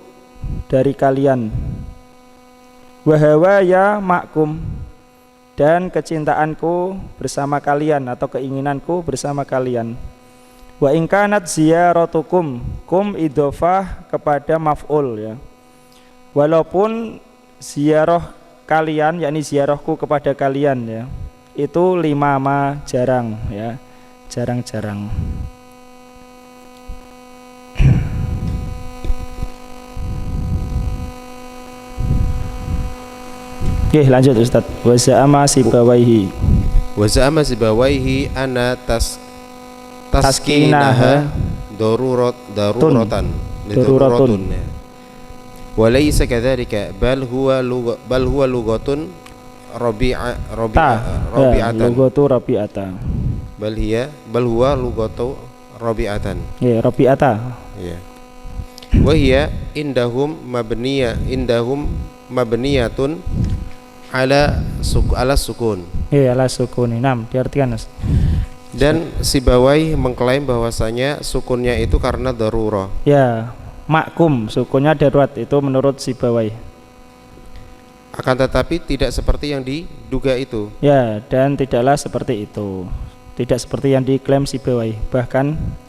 dari kalian. Wahawa ya makum, dan kecintaanku bersama kalian atau keinginanku bersama kalian. Wa in kanat ziyaratukum, kum idhofah kepada maf'ul ya. Walaupun ziarah kalian, yakni ziarahku kepada kalian ya, itu limama jarang ya, jarang-jarang. Oke, lanjut Ustaz. Wa za'ama sibawaihi. Wa za'ama sibawaihi ana taskinaha daruratan. Wa laysa kadzalika bal huwa lugatun rabi'atan. Lugatu rabi'atan. Bal huwa lugatu rabi'atan. Ya, rabi'ata. Ya. Wa hiya indahum mabniyatun ala sukun. Iya, ala sukun. Nam, diartikan Mas. Dan Sibawai mengklaim bahwasanya sukunnya itu karena darurah. Ya, makum, sukunnya darurat itu menurut Sibawai. Akan tetapi tidak seperti yang diduga itu. Ya, dan tidaklah seperti itu. Tidak seperti yang diklaim Sibawai.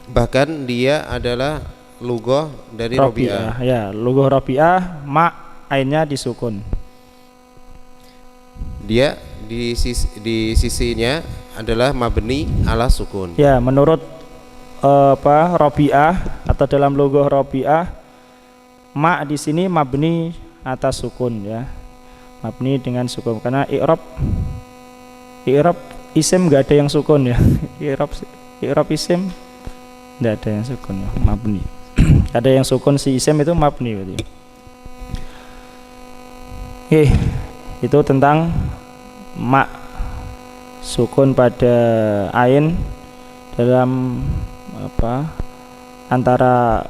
Bahkan dia adalah lughah dari Rabi'ah. Ya, lughah Rabi'ah, ainnya disukun. Dia di sisinya adalah mabni ala sukun. Ya, menurut Rabi'ah atau dalam lughah Rabi'ah, di sini mabni atas sukun ya. Mabni dengan sukun karena i'rab isim enggak ada yang sukun ya. I'rab isim enggak ada yang sukun ya, mabni. Ada yang sukun si isim itu mabni berarti. Itu tentang sukun pada ain dalam antara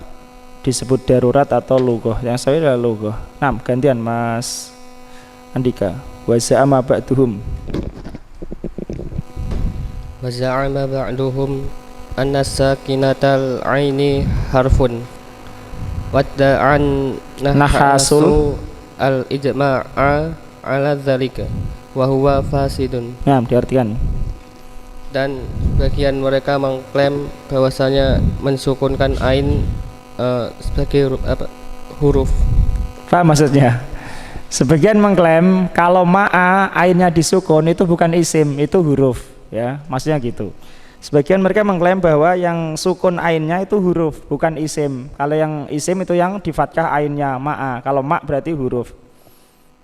disebut darurat atau lughah. Yang saya adalah lughah. Nah, gantian Mas Andika. Wa za'ama ba'duhum. Wa za'ama ba'duhum anna sakinatal aini harfun wadda'an nahasul al-ijma'a ala dzalika wa huwa fasidun. Nah, diartikan. Dan bagian mereka mengklaim bahwasanya mensukunkan ain sebagai huruf. Apa maksudnya? Sebagian mengklaim kalau ainnya disukun itu bukan isim, itu huruf ya, maksudnya gitu. Sebagian mereka mengklaim bahwa yang sukun ainnya itu huruf, bukan isim. Kalau yang isim itu yang di fathah ainnya kalau berarti huruf.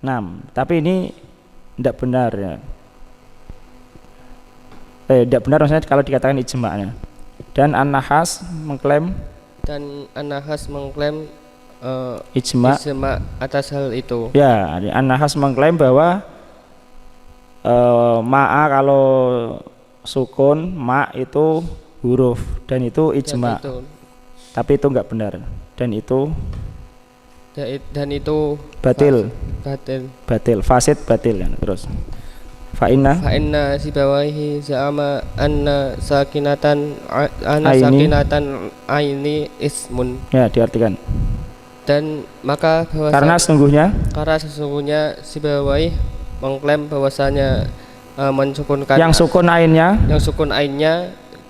Nah, tapi ini tidak benar ya. Tidak benar maksudnya kalau dikatakan ijma'nya. Dan An-Nahas mengklaim ijma' atas hal itu. Ya, An-Nahas mengklaim bahwa kalau sukun itu huruf dan itu ijma'. Tapi itu enggak benar dan itu batil, fasid, batil ya. Terus fa inna Sibawaihi za'ama anna sakinatan aini ismun. Ya, diartikan. Dan maka karena sesungguhnya Sibawaihi mengklaim bahwasanya mensukunkan yang sukun ainnya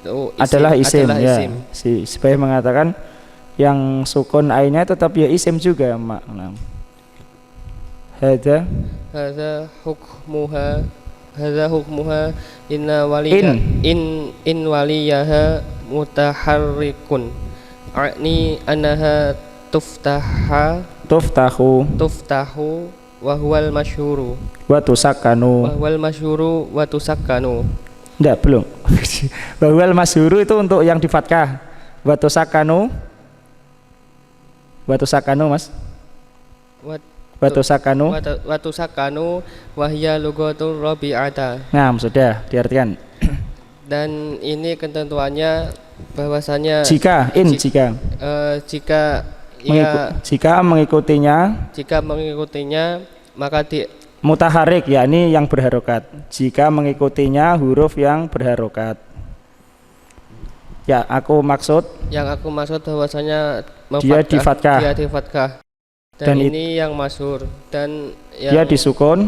itu adalah isim. Si Sibawaihi mengatakan yang sukun ainnya tetap ya isim juga makna. Hadza hukmuha inna waliya in waliyaha mutaharrikun a'ni anaha tuftahu wa huwal masyhuru wa tusakkanu enggak belum wa huwal masyhuru itu untuk yang di fathah wa tusakkanu Mas wa tusakkanu wa hiya lughatul rabi'ata. Nah, sudah diartikan. Dan ini ketentuannya bahwasanya jika mengikutinya maka mutaharik yakni yang berharokat. Jika mengikutinya huruf yang berharokat. Ya, yang aku maksud bahwasanya dia di fathah. Dan ini yang masyhur dan yang dia disukun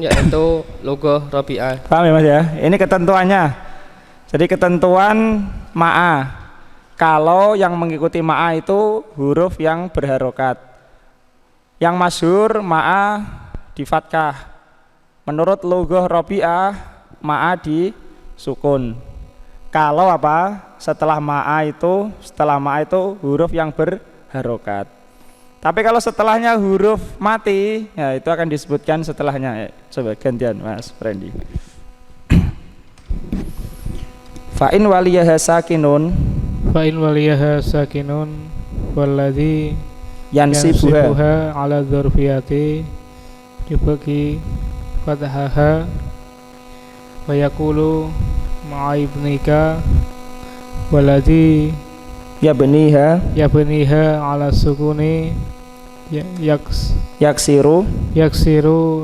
yaitu logoh rabi'ah. Paham ya Mas ya? Ini ketentuannya. Jadi ketentuan ma'a. Kalau yang mengikuti ma'a itu huruf yang berharokat. Yang masyhur ma'a di fathah. Menurut logoh rabi'ah ma'a di sukun. Kalau setelah ma'a itu huruf yang berharokat. Tapi kalau setelahnya huruf mati, ya itu akan disebutkan setelahnya. Coba gantian Mas Frendi. Fa'in waliyaha sakinun walladzi yansibuha ala dzurfiyati dibagi fathaha wa yaqulu ma'ibnika walladzi yabniha ala sukuni yaksiru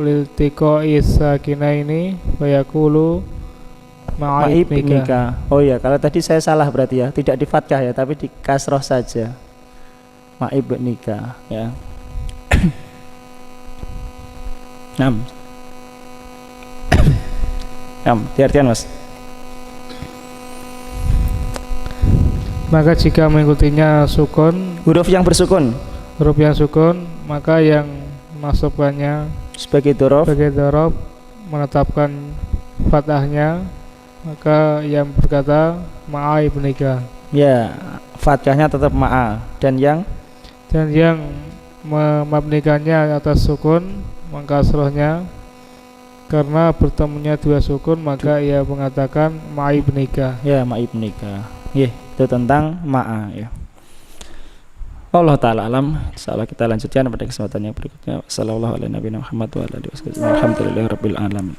liltiqa'i sakinaini wa yaqulu ma'ibnika. Oh ya, kalau tadi saya salah berarti ya, tidak di fathah ya, tapi di kasroh saja. Ma'ibnika ya. 6. Diartikan Mas. Maka jika mengikutinya sukun, huruf yang sukun, maka yang masukkannya sebagai dzaraf menetapkan fathahnya, maka yang berkata ma'a ibnika. Ya, fathahnya tetap ma'a dan yang memabnikannya atas sukun maka kasrohnya karena bertemunya dua sukun maka ia mengatakan ma'a ibnika. Ya, ma'a ibnika. Itu tentang ma'a ya. Allah taala alam. Insyaallah kita lanjutkan pada kesempatan yang berikutnya. Sallallahu alaihi wasallam. Alhamdulillahirabbil alamin.